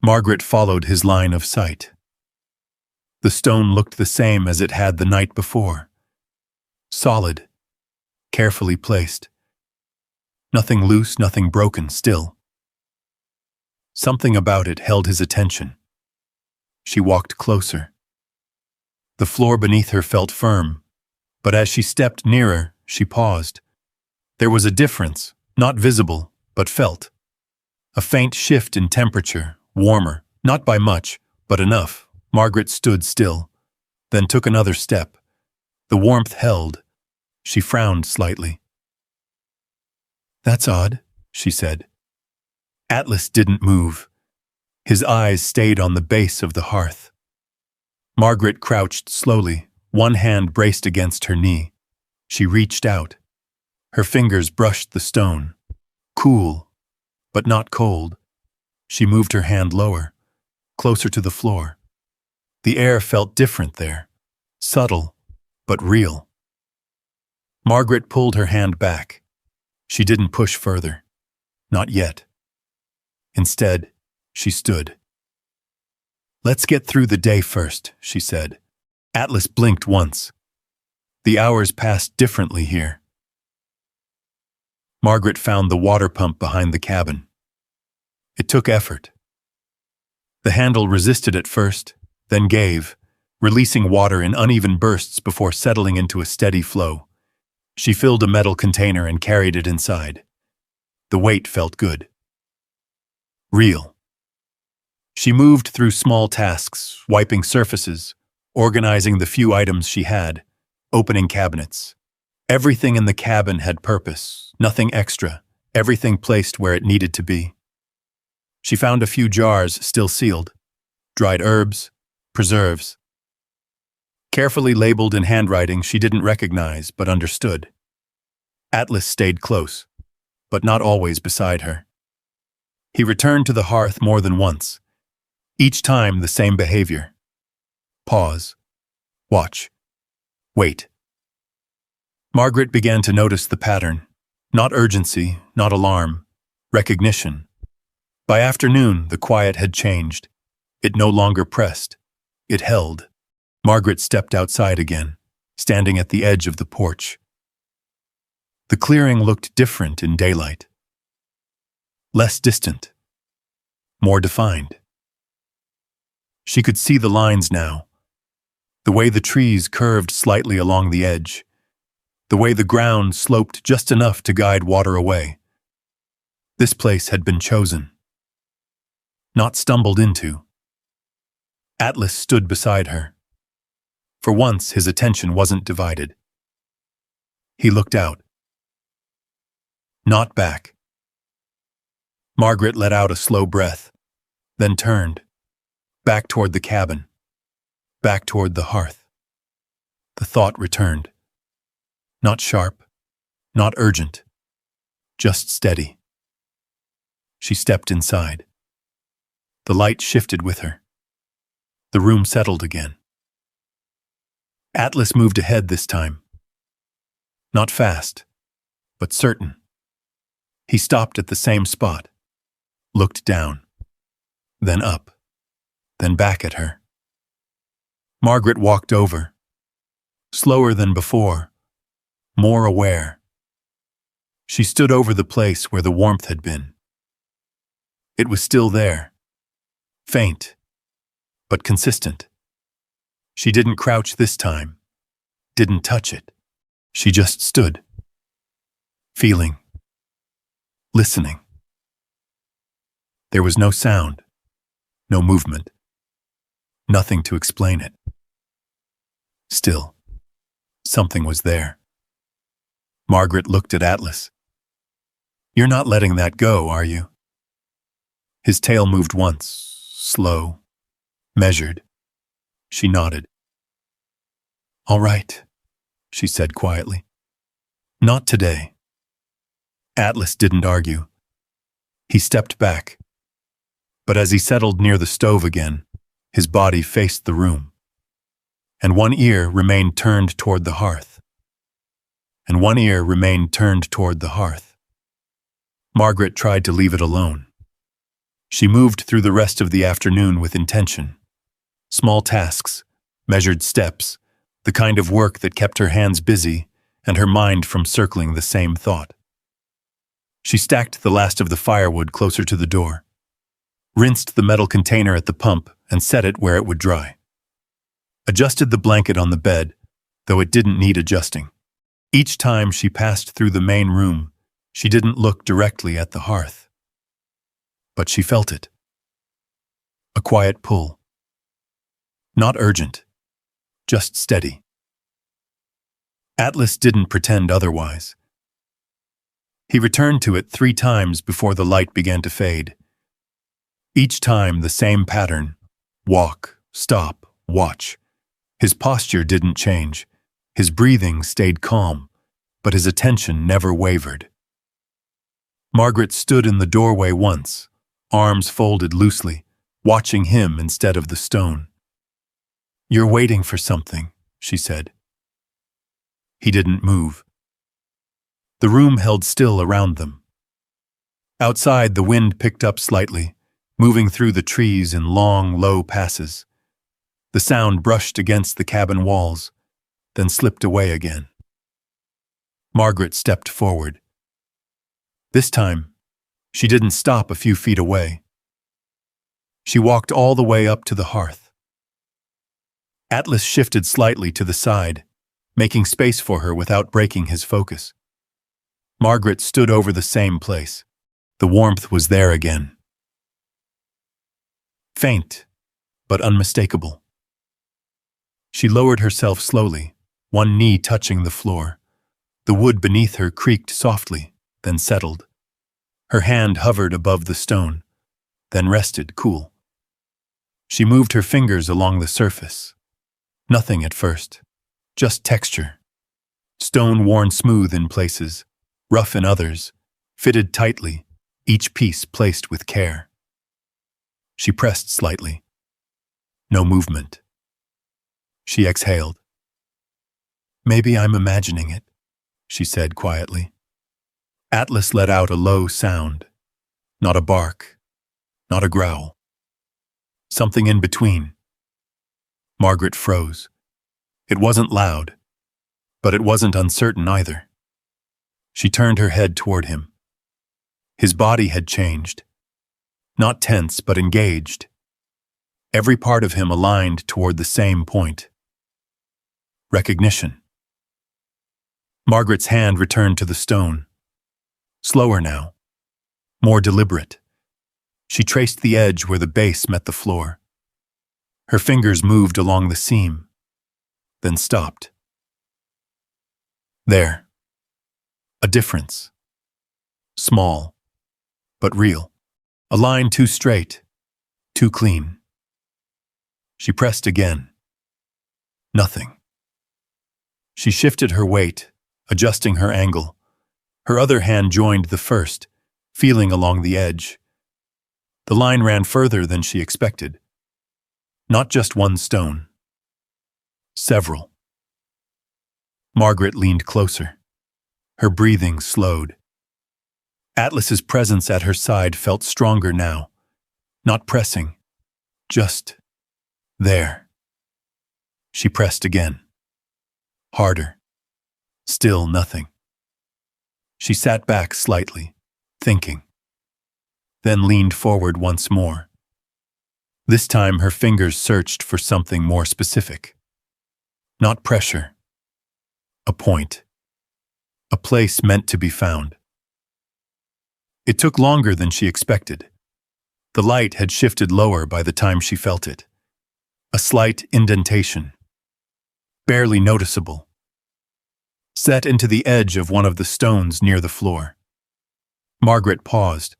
Margaret followed his line of sight. The stone looked the same as it had the night before. Solid. Carefully placed. Nothing loose, nothing broken, still. Something about it held his attention. She walked closer. The floor beneath her felt firm, but as she stepped nearer, she paused. There was a difference, not visible, but felt. A faint shift in temperature, warmer, not by much, but enough. Margaret stood still, then took another step. The warmth held. She frowned slightly. "That's odd," she said. Atlas didn't move. His eyes stayed on the base of the hearth. Margaret crouched slowly, one hand braced against her knee. She reached out. Her fingers brushed the stone. Cool, but not cold. She moved her hand lower, closer to the floor. The air felt different there, subtle, but real. Margaret pulled her hand back. She didn't push further. Not yet. Instead, she stood. "Let's get through the day first," she said. Atlas blinked once. The hours passed differently here. Margaret found the water pump behind the cabin. It took effort. The handle resisted at first, then gave, releasing water in uneven bursts before settling into a steady flow. She filled a metal container and carried it inside. The weight felt good. Real. She moved through small tasks, wiping surfaces, organizing the few items she had, opening cabinets. Everything in the cabin had purpose, nothing extra, everything placed where it needed to be. She found a few jars still sealed, dried herbs, preserves. Carefully labeled in handwriting she didn't recognize but understood. Atlas stayed close, but not always beside her. He returned to the hearth more than once. Each time the same behavior. Pause. Watch. Wait. Margaret began to notice the pattern. Not urgency, not alarm. Recognition. By afternoon, the quiet had changed. It no longer pressed. It held. Margaret stepped outside again, standing at the edge of the porch. The clearing looked different in daylight. Less distant. More defined. She could see the lines now. The way the trees curved slightly along the edge. The way the ground sloped just enough to guide water away. This place had been chosen. Not stumbled into. Atlas stood beside her. For once, his attention wasn't divided. He looked out. Not back. Margaret let out a slow breath, then turned. Back toward the cabin. Back toward the hearth. The thought returned. Not sharp, not urgent, just steady. She stepped inside. The light shifted with her. The room settled again. Atlas moved ahead this time. Not fast, but certain. He stopped at the same spot, looked down, then up, then back at her. Margaret walked over, slower than before, more aware. She stood over the place where the warmth had been. It was still there, faint, but consistent. She didn't crouch this time, didn't touch it. She just stood, feeling, listening. There was no sound, no movement, nothing to explain it. Still, something was there. Margaret looked at Atlas. "You're not letting that go, are you?" His tail moved once, slow, measured. She nodded. "All right," she said quietly. "Not today." Atlas didn't argue. He stepped back. But as he settled near the stove again, his body faced the room. and one ear remained turned toward the hearth. And one ear remained turned toward the hearth. Margaret tried to leave it alone. She moved through the rest of the afternoon with intention. Small tasks, measured steps, the kind of work that kept her hands busy and her mind from circling the same thought. She stacked the last of the firewood closer to the door, rinsed the metal container at the pump and set it where it would dry. Adjusted the blanket on the bed, though it didn't need adjusting. Each time she passed through the main room, she didn't look directly at the hearth. But she felt it. A quiet pull. Not urgent, just steady. Atlas didn't pretend otherwise. He returned to it 3 times before the light began to fade. Each time the same pattern: walk, stop, watch. His posture didn't change. His breathing stayed calm, but his attention never wavered. Margaret stood in the doorway once, arms folded loosely, watching him instead of the stone. "You're waiting for something," she said. He didn't move. The room held still around them. Outside, the wind picked up slightly, moving through the trees in long, low passes. The sound brushed against the cabin walls, then slipped away again. Margaret stepped forward. This time, she didn't stop a few feet away. She walked all the way up to the hearth. Atlas shifted slightly to the side, making space for her without breaking his focus. Margaret stood over the same place. The warmth was there again. Faint, but unmistakable. She lowered herself slowly, one knee touching the floor. The wood beneath her creaked softly, then settled. Her hand hovered above the stone, then rested cool. She moved her fingers along the surface. Nothing at first, just texture. Stone worn smooth in places, rough in others, fitted tightly, each piece placed with care. She pressed slightly. No movement. She exhaled. "Maybe I'm imagining it," she said quietly. Atlas let out a low sound. Not a bark, not a growl. Something in between. Margaret froze. It wasn't loud, but it wasn't uncertain either. She turned her head toward him. His body had changed. Not tense, but engaged. Every part of him aligned toward the same point. Recognition. Margaret's hand returned to the stone. Slower now. More deliberate. She traced the edge where the base met the floor. Her fingers moved along the seam, then stopped. There. A difference. Small, but real. A line too straight, too clean. She pressed again. Nothing. She shifted her weight, adjusting her angle. Her other hand joined the first, feeling along the edge. The line ran further than she expected. Not just one stone. Several. Margaret leaned closer. Her breathing slowed. Atlas's presence at her side felt stronger now. Not pressing. Just there. She pressed again. Harder. Still nothing. She sat back slightly, thinking. Then leaned forward once more. This time her fingers searched for something more specific. Not pressure. A point. A place meant to be found. It took longer than she expected. The light had shifted lower by the time she felt it. A slight indentation. Barely noticeable. Set into the edge of one of the stones near the floor. Margaret paused.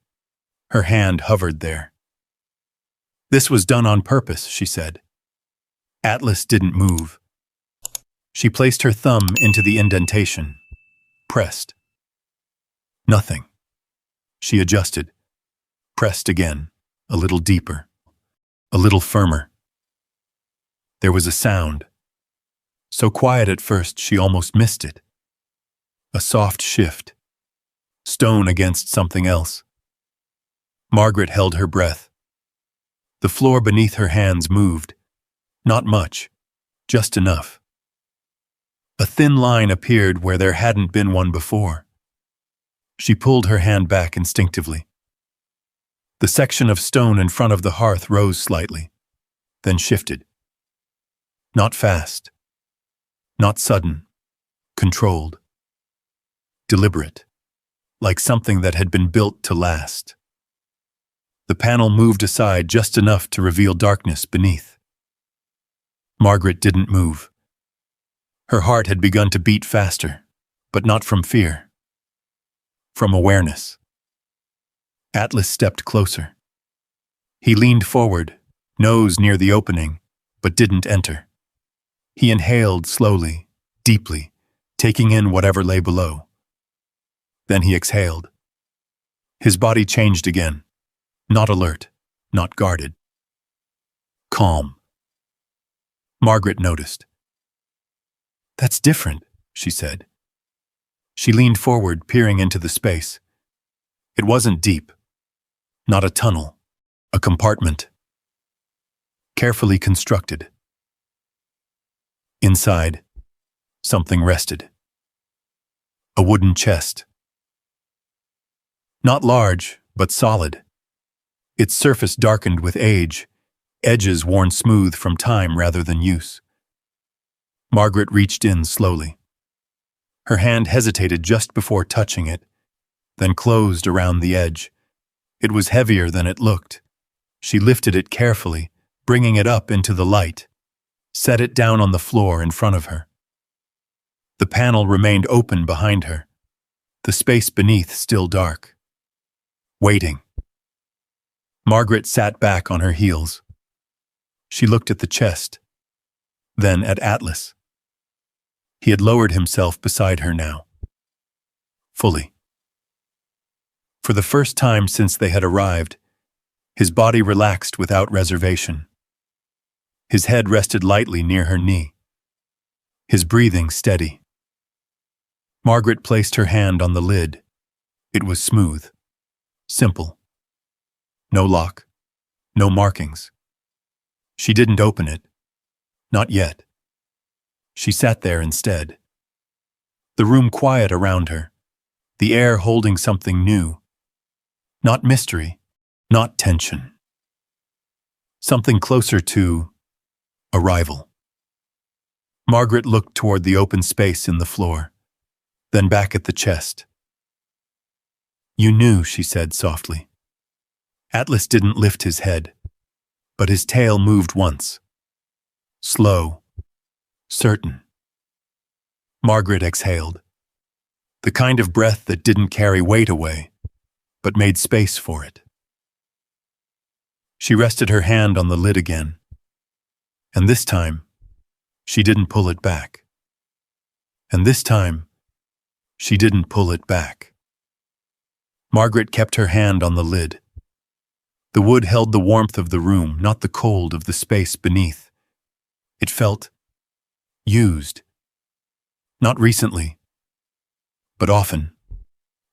Her hand hovered there. "This was done on purpose," she said. Atlas didn't move. She placed her thumb into the indentation. Pressed. Nothing. She adjusted. Pressed again, a little deeper, a little firmer. There was a sound. so quiet at first she almost missed it. A soft shift. Stone against something else. Margaret held her breath. The floor beneath her hands moved. Not much, just enough. A thin line appeared where there hadn't been one before. She pulled her hand back instinctively. The section of stone in front of the hearth rose slightly, then shifted. Not fast. Not sudden. Controlled. Deliberate. Like something that had been built to last. The panel moved aside just enough to reveal darkness beneath. Margaret didn't move. Her heart had begun to beat faster, but not from fear. From awareness. Atlas stepped closer. He leaned forward, nose near the opening, but didn't enter. He inhaled slowly, deeply, taking in whatever lay below. Then he exhaled. His body changed again. Not alert, not guarded. Calm. Margaret noticed. "That's different," she said. She leaned forward, peering into the space. It wasn't deep. Not a tunnel. A compartment. Carefully constructed. Inside, something rested. A wooden chest. Not large, but solid. Its surface darkened with age, edges worn smooth from time rather than use. Margaret reached in slowly. Her hand hesitated just before touching it, then closed around the edge. It was heavier than it looked. She lifted it carefully, bringing it up into the light, set it down on the floor in front of her. The panel remained open behind her, the space beneath still dark. Waiting. Margaret sat back on her heels. She looked at the chest, then at Atlas. He had lowered himself beside her now. Fully. For the first time since they had arrived, his body relaxed without reservation. His head rested lightly near her knee. His breathing steady. Margaret placed her hand on the lid. It was smooth. Simple. No lock. No markings. She didn't open it. Not yet. She sat there instead. The room quiet around her, the air holding something new. Not mystery, not tension. Something closer to arrival. Margaret looked toward the open space in the floor, then back at the chest. "You knew," she said softly. Atlas didn't lift his head, but his tail moved once. Slow. Certain. Margaret exhaled. The kind of breath that didn't carry weight away, but made space for it. She rested her hand on the lid again. And this time, she didn't pull it back. And this time, she didn't pull it back. Margaret kept her hand on the lid. The wood held the warmth of the room, not the cold of the space beneath. It felt used. Not recently, but often.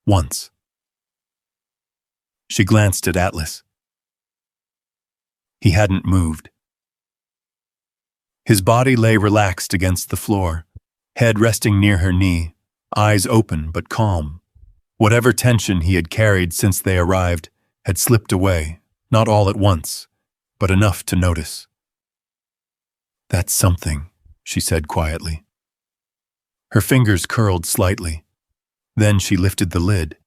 Once. She glanced at Atlas. He hadn't moved. His body lay relaxed against the floor, head resting near her knee, eyes open but calm. Whatever tension he had carried since they arrived had slipped away, not all at once, but enough to notice. "That's something," she said quietly. Her fingers curled slightly. Then she lifted the lid.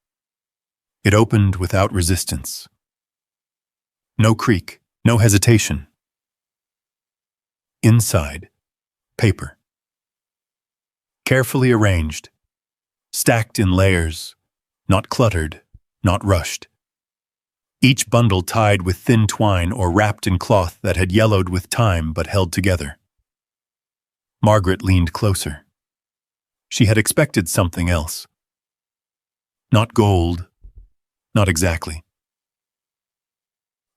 It opened without resistance. No creak, no hesitation. Inside, paper. Carefully arranged, stacked in layers, not cluttered, not rushed. Each bundle tied with thin twine or wrapped in cloth that had yellowed with time but held together. Margaret leaned closer. She had expected something else. Not gold, not exactly.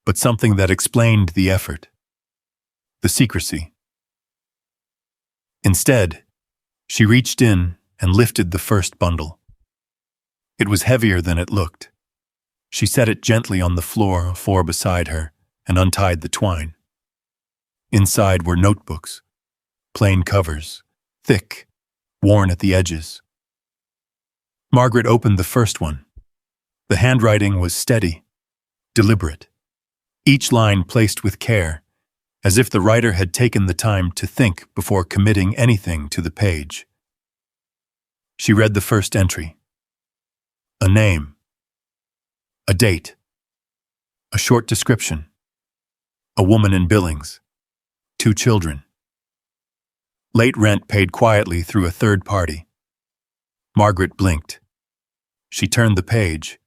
But something that explained the effort, the secrecy. Instead, she reached in and lifted the first bundle. It was heavier than it looked. She set it gently on the floor beside her, and untied the twine. Inside were notebooks, plain covers, thick, worn at the edges. Margaret opened the first one. The handwriting was steady, deliberate, each line placed with care, as if the writer had taken the time to think before committing anything to the page. She read the first entry. A name, a date, a short description, a woman in Billings, 2 children. Late rent paid quietly through a third party. Margaret blinked. She turned the page.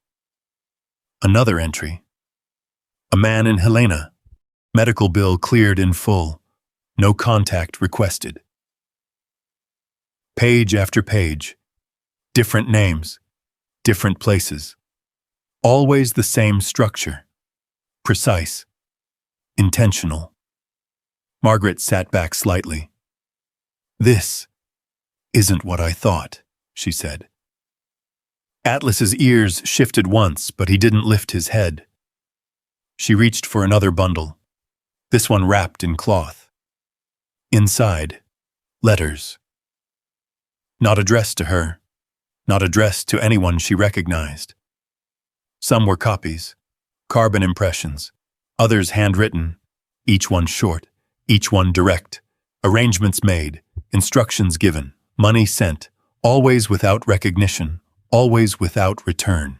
Another entry. A man in Helena. Medical bill cleared in full. No contact requested. Page after page. Different names. Different places. Always the same structure. Precise. Intentional. Margaret sat back slightly. "This isn't what I thought," she said. Atlas's ears shifted once, but he didn't lift his head. She reached for another bundle, this one wrapped in cloth. Inside, letters. Not addressed to her, not addressed to anyone she recognized. Some were copies, carbon impressions, others handwritten, each one short, each one direct, arrangements made, instructions given, money sent, always without recognition, always without return.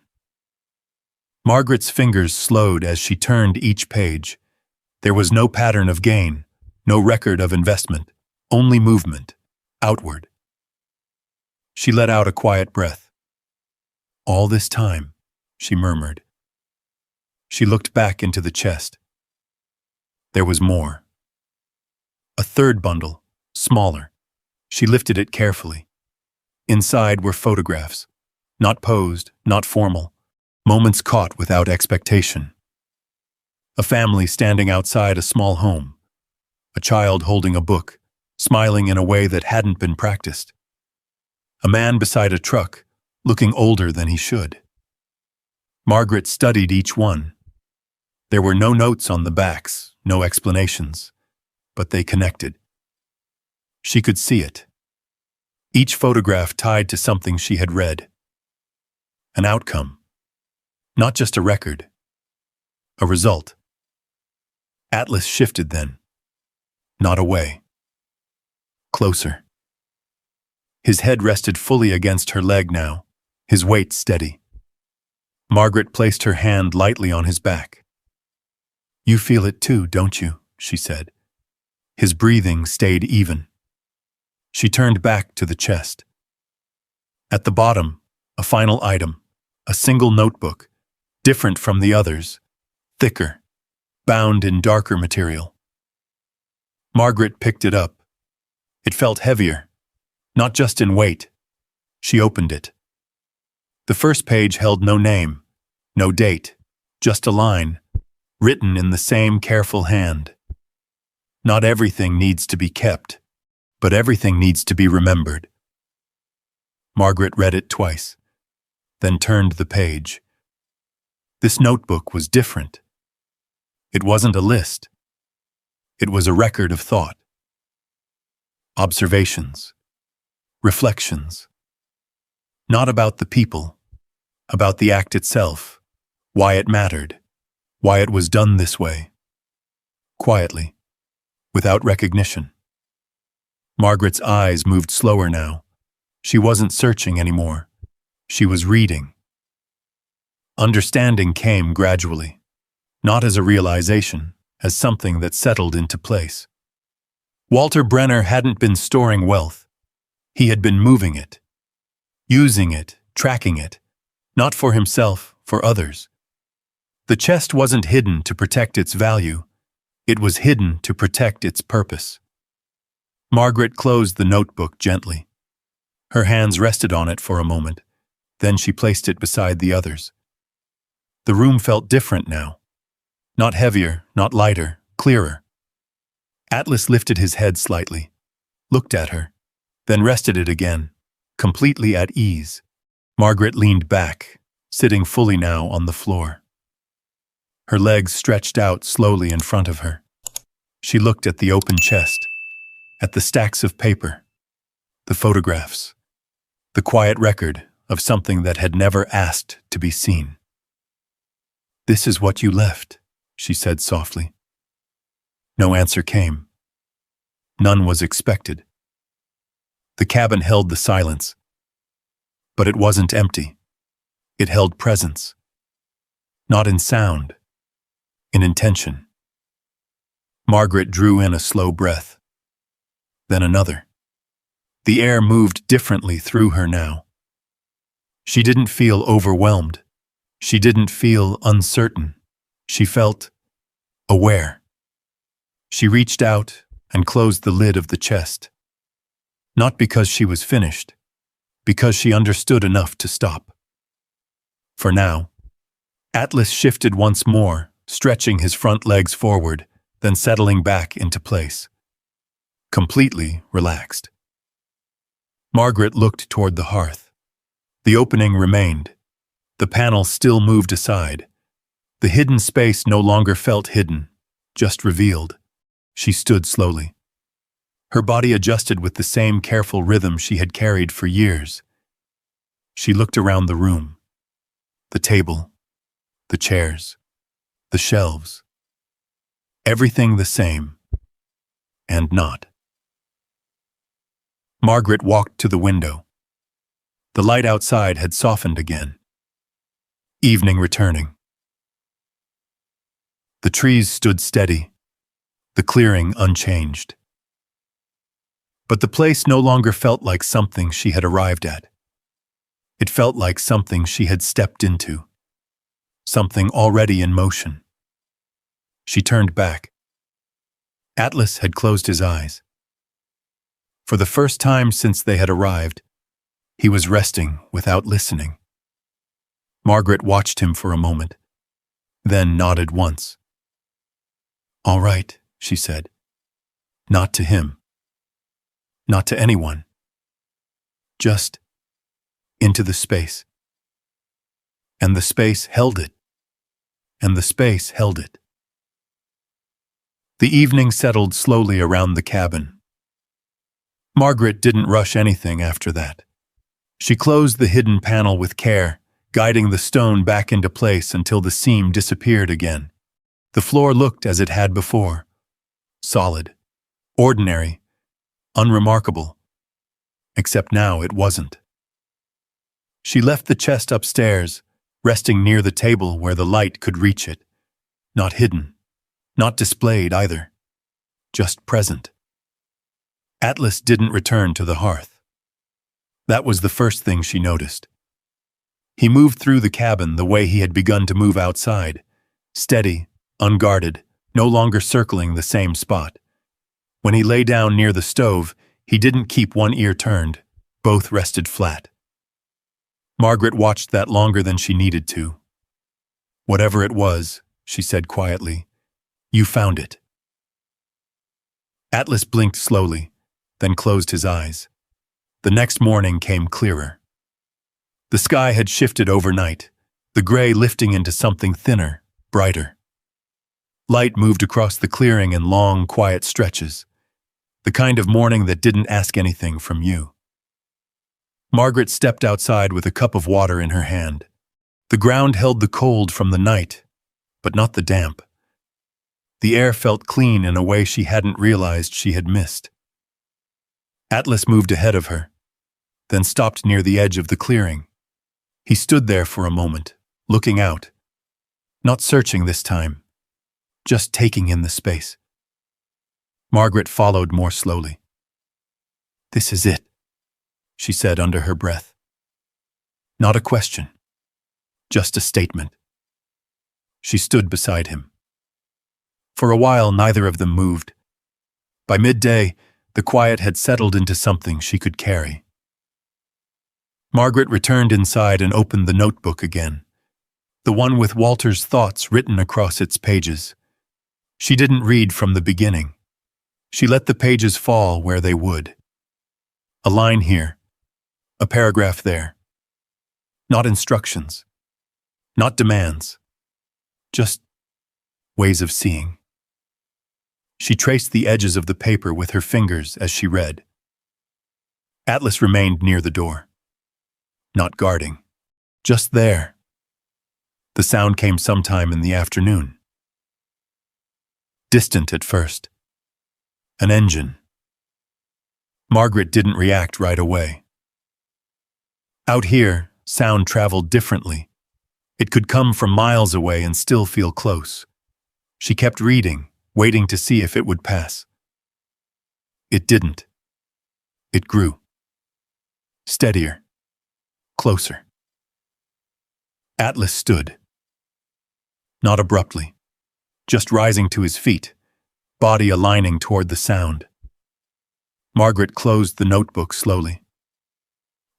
Margaret's fingers slowed as she turned each page. There was no pattern of gain, no record of investment, only movement, outward. She let out a quiet breath. "All this time," she murmured. She looked back into the chest. There was more. A third bundle, smaller. She lifted it carefully. Inside were photographs, not posed, not formal, moments caught without expectation. A family standing outside a small home, a child holding a book, smiling in a way that hadn't been practiced. A man beside a truck, looking older than he should. Margaret studied each one. There were no notes on the backs, no explanations, but they connected. She could see it. Each photograph tied to something she had read. An outcome. Not just a record. A result. Atlas shifted then. Not away. Closer. His head rested fully against her leg now, his weight steady. Margaret placed her hand lightly on his back. "You feel it too, don't you?" she said. His breathing stayed even. She turned back to the chest. At the bottom, a final item, a single notebook, different from the others, thicker, bound in darker material. Margaret picked it up. It felt heavier, not just in weight. She opened it. The first page held no name, no date, just a line, written in the same careful hand. Not everything needs to be kept, but everything needs to be remembered. Margaret read it twice, then turned the page. This notebook was different. It wasn't a list. It was a record of thought. Observations. Reflections. Not about the people, about the act itself, why it mattered, why it was done this way. Quietly, without recognition. Margaret's eyes moved slower now. She wasn't searching anymore. She was reading. Understanding came gradually, not as a realization, as something that settled into place. Walter Brenner hadn't been storing wealth. He had been moving it, using it, tracking it, not for himself, for others. The chest wasn't hidden to protect its value. It was hidden to protect its purpose. Margaret closed the notebook gently. Her hands rested on it for a moment. Then she placed it beside the others. The room felt different now. Not heavier, not lighter, clearer. Atlas lifted his head slightly, looked at her, then rested it again, completely at ease. Margaret leaned back, sitting fully now on the floor. Her legs stretched out slowly in front of her. She looked at the open chest, at the stacks of paper, the photographs, the quiet record of something that had never asked to be seen. "This is what you left," she said softly. No answer came. None was expected. The cabin held the silence. But it wasn't empty. It held presence. Not in sound, in intention. Margaret drew in a slow breath. Then another. The air moved differently through her now. She didn't feel overwhelmed. She didn't feel uncertain. She felt aware. She reached out and closed the lid of the chest. Not because she was finished, because she understood enough to stop. For now, Atlas shifted once more, stretching his front legs forward, then settling back into place. Completely relaxed. Margaret looked toward the hearth. The opening remained. The panel still moved aside. The hidden space no longer felt hidden, just revealed. She stood slowly. Her body adjusted with the same careful rhythm she had carried for years. She looked around the room. The table, the chairs, the shelves. Everything the same, and not. Margaret walked to the window. The light outside had softened again. Evening returning. The trees stood steady, the clearing unchanged. But the place no longer felt like something she had arrived at. It felt like something she had stepped into, something already in motion. She turned back. Atlas had closed his eyes. For the first time since they had arrived, he was resting without listening. Margaret watched him for a moment, then nodded once. "All right," she said. Not to him. Not to anyone. Just into the space. And the space held it. And the space held it. The evening settled slowly around the cabin. Margaret didn't rush anything after that. She closed the hidden panel with care, guiding the stone back into place until the seam disappeared again. The floor looked as it had before. Solid. Ordinary. Unremarkable. Except now it wasn't. She left the chest upstairs, resting near the table where the light could reach it. Not hidden. Not displayed either. Just present. Atlas didn't return to the hearth. That was the first thing she noticed. He moved through the cabin the way he had begun to move outside, steady, unguarded, no longer circling the same spot. When he lay down near the stove, he didn't keep one ear turned. Both rested flat. Margaret watched that longer than she needed to. "Whatever it was," she said quietly, "you found it." Atlas blinked slowly, then closed his eyes. The next morning came clearer. The sky had shifted overnight, the gray lifting into something thinner, brighter. Light moved across the clearing in long, quiet stretches, the kind of morning that didn't ask anything from you. Margaret stepped outside with a cup of water in her hand. The ground held the cold from the night, but not the damp. The air felt clean in a way she hadn't realized she had missed. Atlas moved ahead of her, then stopped near the edge of the clearing. He stood there for a moment, looking out. Not searching this time, just taking in the space. Margaret followed more slowly. "This is it," she said under her breath. Not a question, just a statement. She stood beside him. For a while, neither of them moved. By midday, the quiet had settled into something she could carry. Margaret returned inside and opened the notebook again, the one with Walter's thoughts written across its pages. She didn't read from the beginning. She let the pages fall where they would. A line here, a paragraph there. Not instructions, not demands, just ways of seeing. She traced the edges of the paper with her fingers as she read. Atlas remained near the door, not guarding, just there. The sound came sometime in the afternoon. Distant at first. An engine. Margaret didn't react right away. Out here, sound traveled differently. It could come from miles away and still feel close. She kept reading, waiting to see if it would pass. It didn't. It grew. Steadier. Closer. Atlas stood. Not abruptly, just rising to his feet, body aligning toward the sound. Margaret closed the notebook slowly.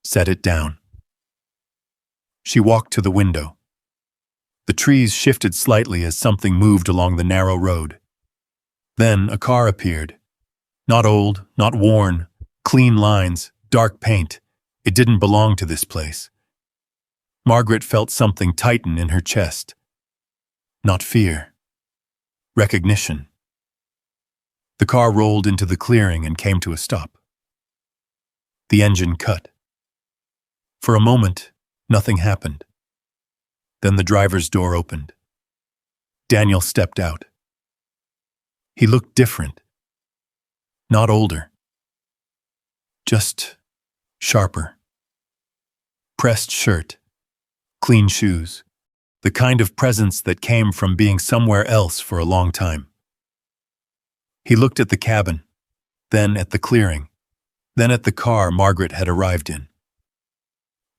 Set it down. She walked to the window. The trees shifted slightly as something moved along the narrow road. Then a car appeared. Not old, not worn, clean lines, dark paint. It didn't belong to this place. Margaret felt something tighten in her chest. Not fear. Recognition. The car rolled into the clearing and came to a stop. The engine cut. For a moment, nothing happened. Then the driver's door opened. Daniel stepped out. He looked different. Not older. Just sharper. Pressed shirt. Clean shoes. The kind of presence that came from being somewhere else for a long time. He looked at the cabin, then at the clearing, then at the car Margaret had arrived in.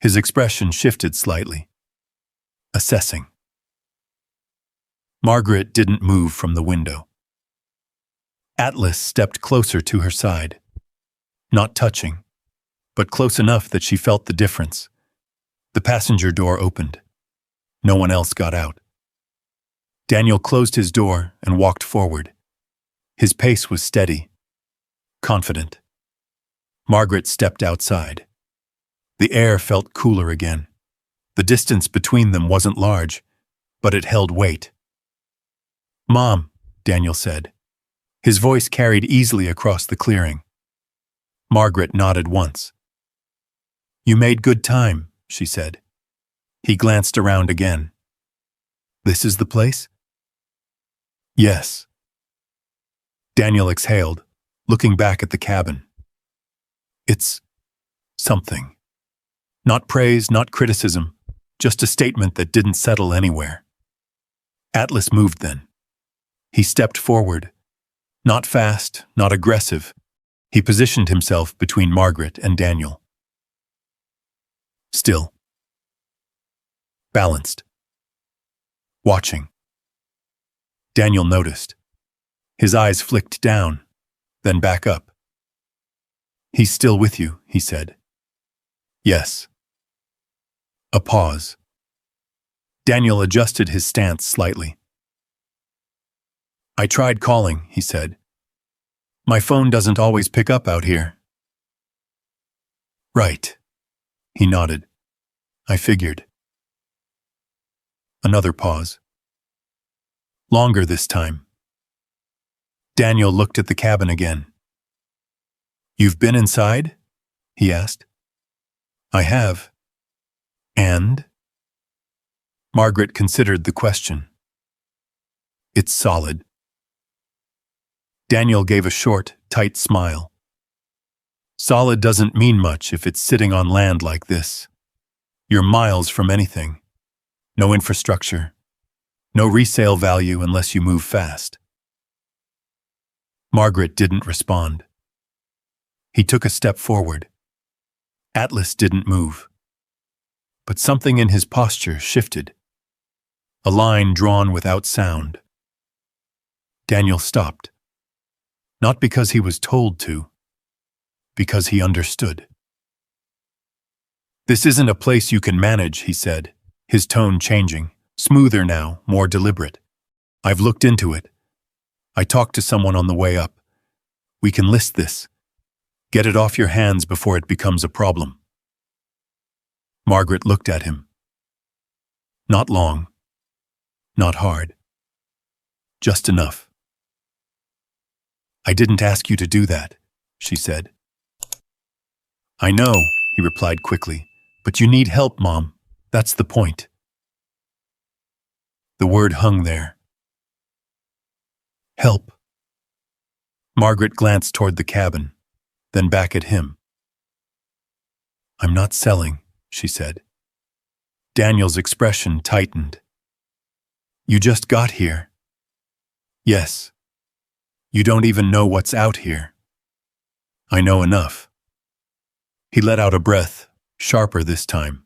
His expression shifted slightly. Assessing. Margaret didn't move from the window. Atlas stepped closer to her side. Not touching, but close enough that she felt the difference. The passenger door opened. No one else got out. Daniel closed his door and walked forward. His pace was steady, confident. Margaret stepped outside. The air felt cooler again. The distance between them wasn't large, but it held weight. "Mom," Daniel said. His voice carried easily across the clearing. Margaret nodded once. "You made good time," she said. He glanced around again. "This is the place?" "Yes." Daniel exhaled, looking back at the cabin. "It's something. Not praise, not criticism, just a statement that didn't settle anywhere." Atlas moved then. He stepped forward. Not fast, not aggressive. He positioned himself between Margaret and Daniel. Still. Balanced. Watching. Daniel noticed. His eyes flicked down, then back up. "He's still with you," he said. "Yes." A pause. Daniel adjusted his stance slightly. "I tried calling," he said. "My phone doesn't always pick up out here." "Right." He nodded. "I figured." Another pause. Longer this time. Daniel looked at the cabin again. "You've been inside?" he asked. "I have." "And?" Margaret considered the question. "It's solid." Daniel gave a short, tight smile. "Solid doesn't mean much if it's sitting on land like this. You're miles from anything. No infrastructure. No resale value unless you move fast." Margaret didn't respond. He took a step forward. Atlas didn't move. But something in his posture shifted. A line drawn without sound. Daniel stopped. Not because he was told to, because he understood. "This isn't a place you can manage," he said, his tone changing, smoother now, more deliberate. "I've looked into it. I talked to someone on the way up. We can list this. Get it off your hands before it becomes a problem. Margaret looked at him. Not long. Not hard. Just enough. I didn't ask you to do that, she said. I know, he replied quickly, but you need help, Mom. That's the point. The word hung there. Help. Margaret glanced toward the cabin, then back at him. I'm not selling, she said. Daniel's expression tightened. You just got here. Yes. You don't even know what's out here. I know enough. He let out a breath, sharper this time.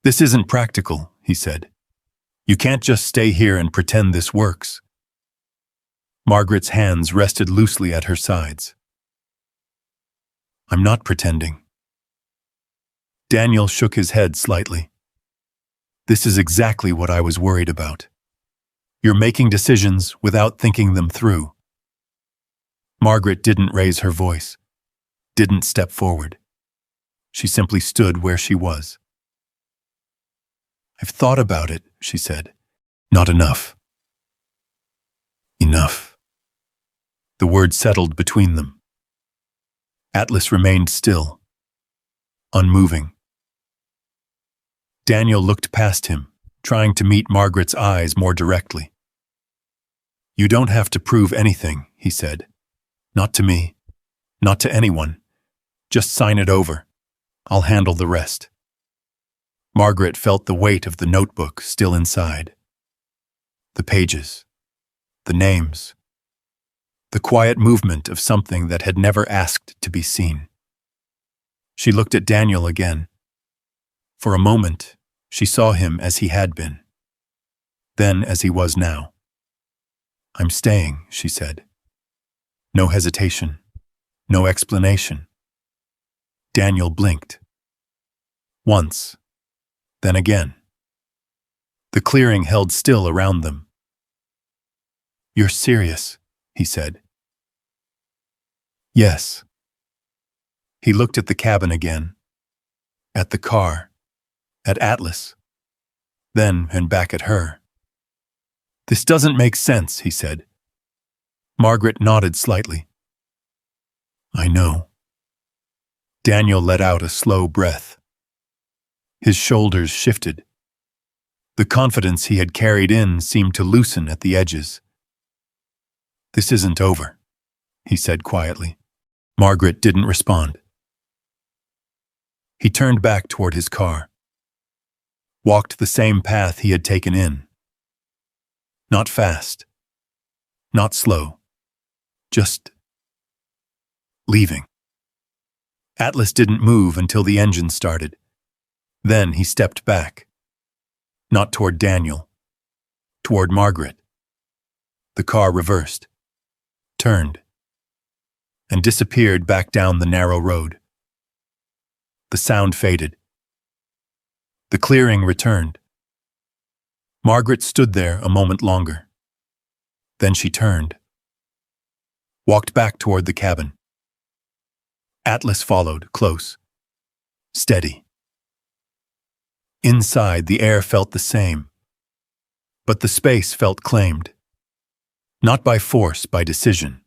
This isn't practical, he said. You can't just stay here and pretend this works. Margaret's hands rested loosely at her sides. I'm not pretending. Daniel shook his head slightly. This is exactly what I was worried about. You're making decisions without thinking them through. Margaret didn't raise her voice, didn't step forward. She simply stood where she was. I've thought about it, she said. Not enough. Enough. The word settled between them. Atlas remained still, unmoving. Daniel looked past him, trying to meet Margaret's eyes more directly. You don't have to prove anything, he said. Not to me, not to anyone. Just sign it over. I'll handle the rest. Margaret felt the weight of the notebook still inside. The pages, the names, the quiet movement of something that had never asked to be seen. She looked at Daniel again. For a moment, she saw him as he had been, then as he was now. I'm staying, she said. No hesitation, no explanation. Daniel blinked. Once, then again. The clearing held still around them. You're serious, he said. Yes. He looked at the cabin again, at the car, at Atlas, then and back at her. This doesn't make sense, he said. Margaret nodded slightly. I know. Daniel let out a slow breath. His shoulders shifted. The confidence he had carried in seemed to loosen at the edges. This isn't over, he said quietly. Margaret didn't respond. He turned back toward his car, walked the same path he had taken in. Not fast, not slow, just leaving. Atlas didn't move until the engine started. Then he stepped back, not toward Daniel, toward Margaret. The car reversed, turned, and disappeared back down the narrow road. The sound faded. The clearing returned. Margaret stood there a moment longer. Then she turned, walked back toward the cabin. Atlas followed, close, steady. Inside, the air felt the same, but the space felt claimed. Not by force, by decision.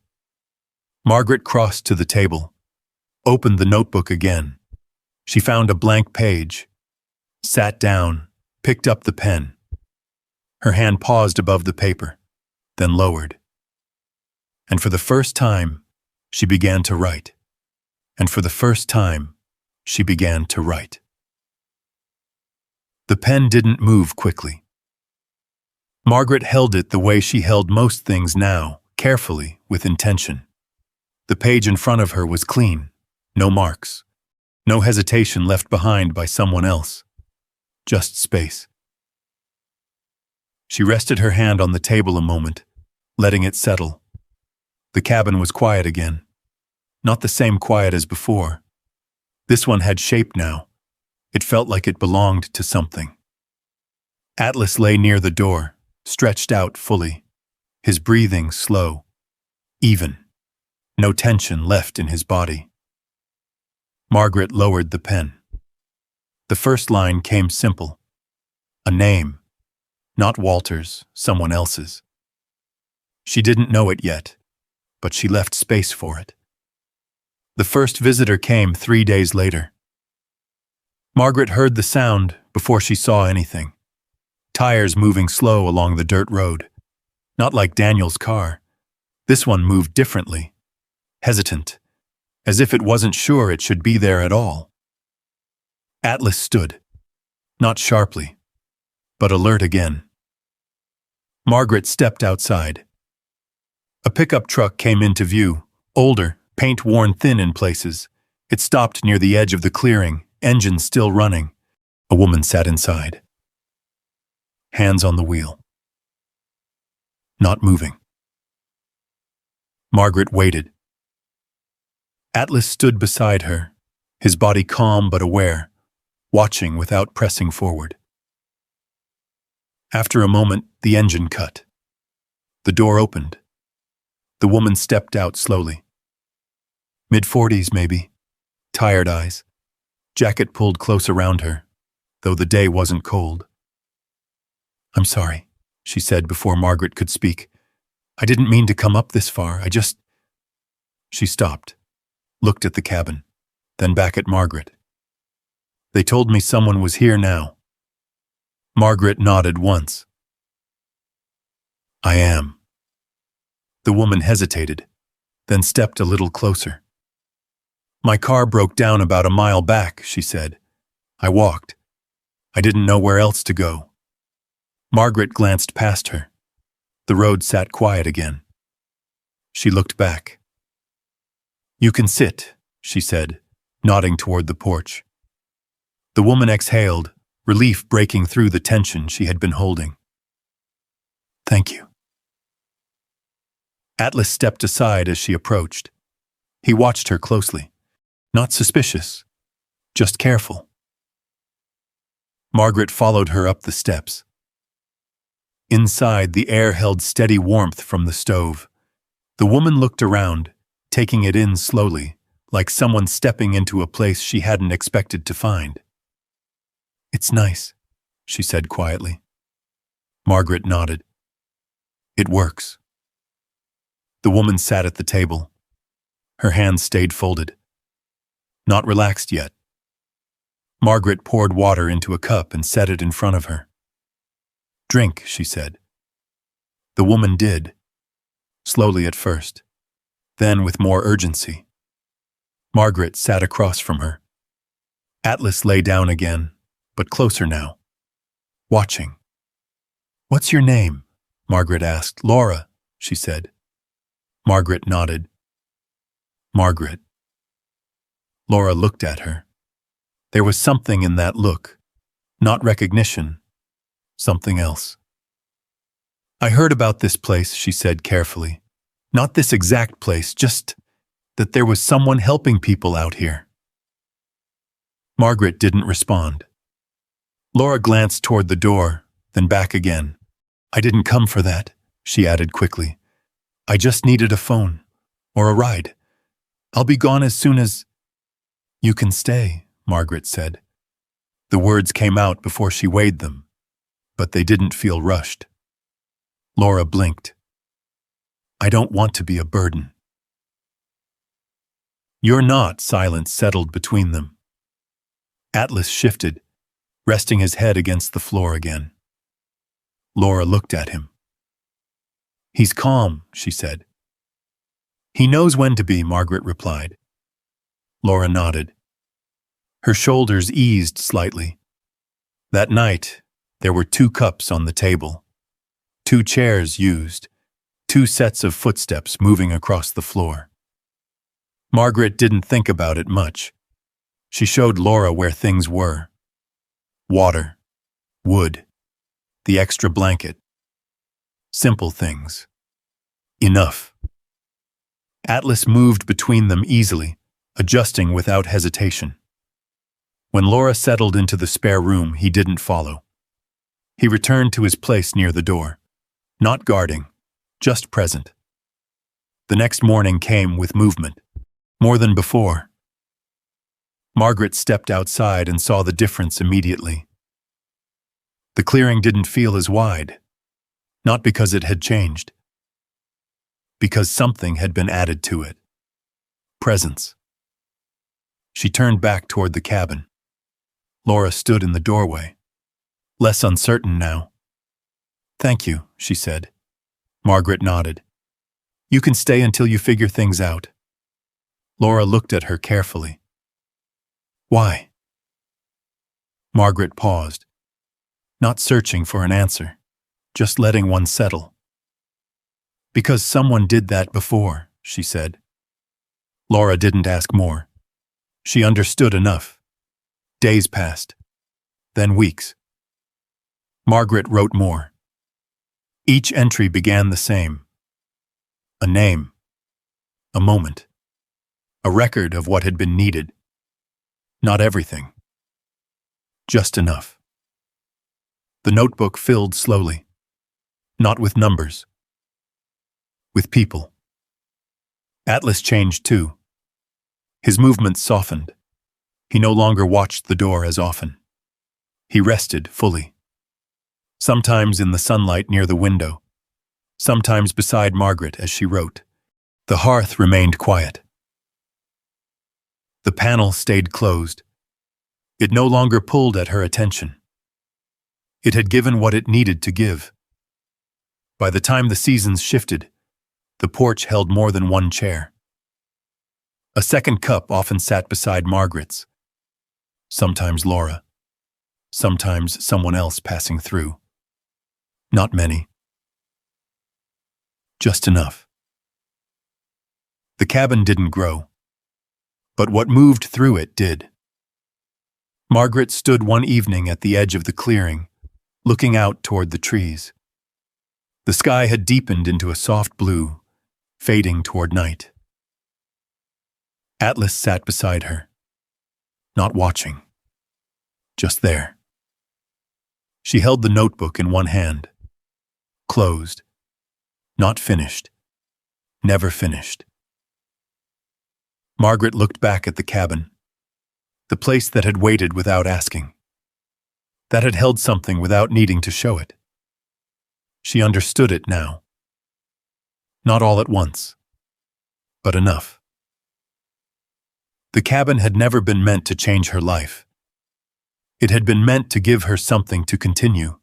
Margaret crossed to the table, opened the notebook again. She found a blank page, sat down, picked up the pen. Her hand paused above the paper, then lowered. And for the first time, she began to write. And for the first time, she began to write. The pen didn't move quickly. Margaret held it the way she held most things now, carefully, with intention. The page in front of her was clean, no marks, no hesitation left behind by someone else, just space. She rested her hand on the table a moment, letting it settle. The cabin was quiet again. Not the same quiet as before. This one had shape now. It felt like it belonged to something. Atlas lay near the door, stretched out fully, his breathing slow, even. no tension left in his body. Margaret lowered the pen. The first line came simple. A name. Not Walter's, someone else's. She didn't know it yet, but she left space for it. The first visitor came 3 days later. Margaret heard the sound before she saw anything. Tires moving slow along the dirt road. Not like Daniel's car. This one moved differently, hesitant, as if it wasn't sure it should be there at all. Atlas stood, not sharply, but alert again. Margaret stepped outside. A pickup truck came into view, older, paint worn thin in places. It stopped near the edge of the clearing, engine still running. A woman sat inside. Hands on the wheel. Not moving. Margaret waited. Atlas stood beside her, his body calm but aware, watching without pressing forward. After a moment, the engine cut. The door opened. The woman stepped out slowly. Mid-40s, maybe. Tired eyes. Jacket pulled close around her, though the day wasn't cold. "I'm sorry," she said before Margaret could speak. "I didn't mean to come up this far. She stopped, looked at the cabin, then back at Margaret. "They told me someone was here now." Margaret nodded once. "I am." The woman hesitated, then stepped a little closer. "My car broke down about a mile back," she said. "I walked. I didn't know where else to go." Margaret glanced past her. The road sat quiet again. She looked back. "You can sit," she said, nodding toward the porch. The woman exhaled, relief breaking through the tension she had been holding. "Thank you." Atlas stepped aside as she approached. He watched her closely. Not suspicious, just careful. Margaret followed her up the steps. Inside, the air held steady warmth from the stove. The woman looked around, taking it in slowly, like someone stepping into a place she hadn't expected to find. "It's nice," she said quietly. Margaret nodded. "It works." The woman sat at the table. Her hands stayed folded. Not relaxed yet. Margaret poured water into a cup and set it in front of her. "Drink," she said. The woman did, slowly at first, then with more urgency. Margaret sat across from her. Atlas lay down again, but closer now, watching. "What's your name?" Margaret asked. "Laura," she said. Margaret nodded. "Margaret." Laura looked at her. There was something in that look, not recognition, something else. "I heard about this place," she said carefully. "Not this exact place, just that there was someone helping people out here." Margaret didn't respond. Laura glanced toward the door, then back again. "I didn't come for that," she added quickly. "I just needed a phone, or a ride. I'll be gone as soon as—" "You can stay," Margaret said. The words came out before she weighed them, but they didn't feel rushed. Laura blinked. "I don't want to be a burden." "You're not," silence settled between them. Atlas shifted, resting his head against the floor again. Laura looked at him. "He's calm," she said. "He knows when to be," Margaret replied. Laura nodded. Her shoulders eased slightly. That night, there were 2 cups on the table, 2 chairs used, 2 sets of footsteps moving across the floor. Margaret didn't think about it much. She showed Laura where things were. Water, wood, the extra blanket. Simple things. Enough. Atlas moved between them easily, adjusting without hesitation. When Laura settled into the spare room, he didn't follow. He returned to his place near the door, not guarding, just present. The next morning came with movement, more than before. Margaret stepped outside and saw the difference immediately. The clearing didn't feel as wide, not because it had changed, because something had been added to it. Presence. She turned back toward the cabin. Laura stood in the doorway, less uncertain now. "Thank you," she said. Margaret nodded. "You can stay until you figure things out." Laura looked at her carefully. "Why?" Margaret paused, not searching for an answer, just letting one settle. "Because someone did that before," she said. Laura didn't ask more. She understood enough. Days passed, then weeks. Margaret wrote more. Each entry began the same. A name, a moment, a record of what had been needed. Not everything, just enough. The notebook filled slowly, not with numbers, with people. Atlas changed too. His movements softened. He no longer watched the door as often. He rested fully. Sometimes in the sunlight near the window, sometimes beside Margaret as she wrote. The hearth remained quiet. The panel stayed closed. It no longer pulled at her attention. It had given what it needed to give. By the time the seasons shifted, the porch held more than one chair. A second cup often sat beside Margaret's. Sometimes Laura. Sometimes someone else passing through. Not many. Just enough. The cabin didn't grow, but what moved through it did. Margaret stood one evening at the edge of the clearing, looking out toward the trees. The sky had deepened into a soft blue, fading toward night. Atlas sat beside her, not watching, just there. She held the notebook in one hand, closed, not finished, never finished. Margaret looked back at the cabin, the place that had waited without asking, that had held something without needing to show it. She understood it now. Not all at once, but enough. The cabin had never been meant to change her life. It had been meant to give her something to continue,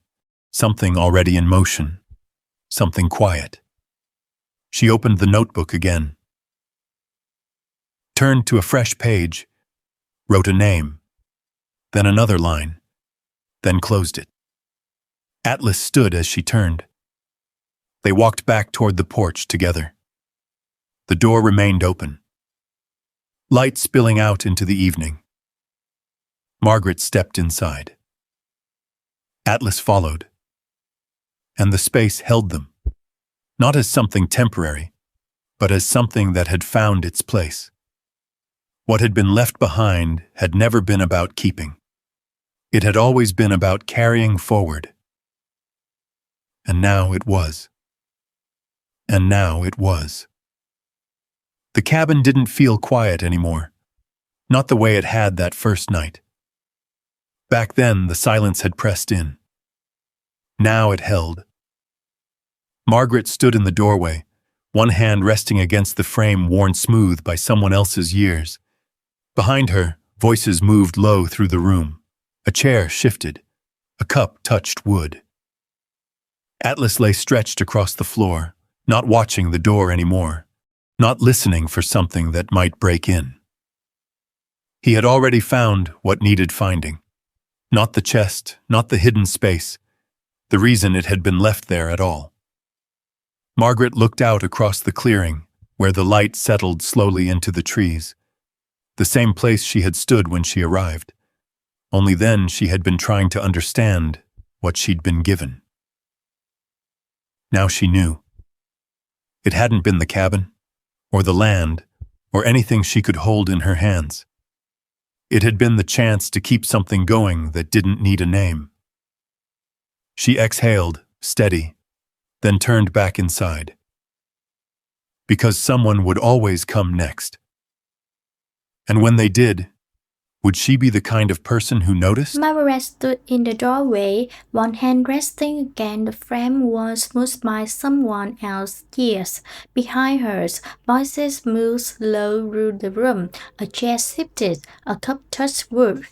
something already in motion, something quiet. She opened the notebook again, turned to a fresh page, wrote a name, then another line, then closed it. Atlas stood as she turned. They walked back toward the porch together. The door remained open, light spilling out into the evening. Margaret stepped inside. Atlas followed, and the space held them, not as something temporary, but as something that had found its place. What had been left behind had never been about keeping. It had always been about carrying forward. And now it was. And now it was. The cabin didn't feel quiet anymore, not the way it had that first night. Back then, the silence had pressed in. Now it held. Margaret stood in the doorway, one hand resting against the frame worn smooth by someone else's years. Behind her, voices moved low through the room. A chair shifted. A cup touched wood. Atlas lay stretched across the floor, not watching the door anymore, not listening for something that might break in. He had already found what needed finding. Not the chest, not the hidden space, the reason it had been left there at all. Margaret looked out across the clearing, where the light settled slowly into the trees. The same place she had stood when she arrived. Only then she had been trying to understand what she'd been given. Now she knew. It hadn't been the cabin, or the land, or anything she could hold in her hands. It had been the chance to keep something going that didn't need a name. She exhaled, steady, then turned back inside. because someone would always come next. And when they did, would she be the kind of person who noticed? Margaret stood in the doorway, one hand resting against the frame wall smoothed by someone else's ears. Behind her, voices moved slow through the room. A chair shifted, a cup touched wood.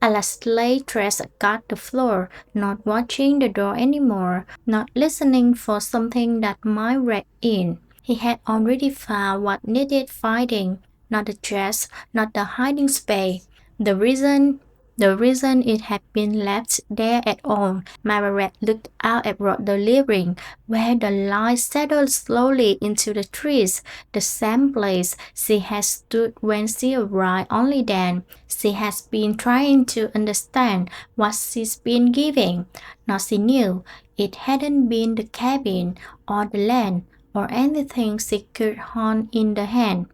Alex lay dressed across the floor, not watching the door anymore, not listening for something that might break in. He had already found what needed finding, not the dress, not the hiding space. The reason it had been left there at all. Margaret looked out across the living, where the light settled slowly into the trees, the same place she had stood when she arrived. Only then she has been trying to understand what she's been giving. Now she knew it hadn't been the cabin or the land or anything she could hold in the hand.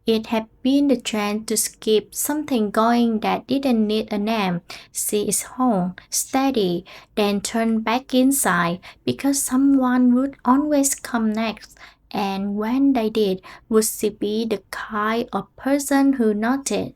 It had been the trend to keep something going that didn't need a name. See its home, steady, then turn back inside because someone would always come next. And when they did, would she be the kind of person who noticed?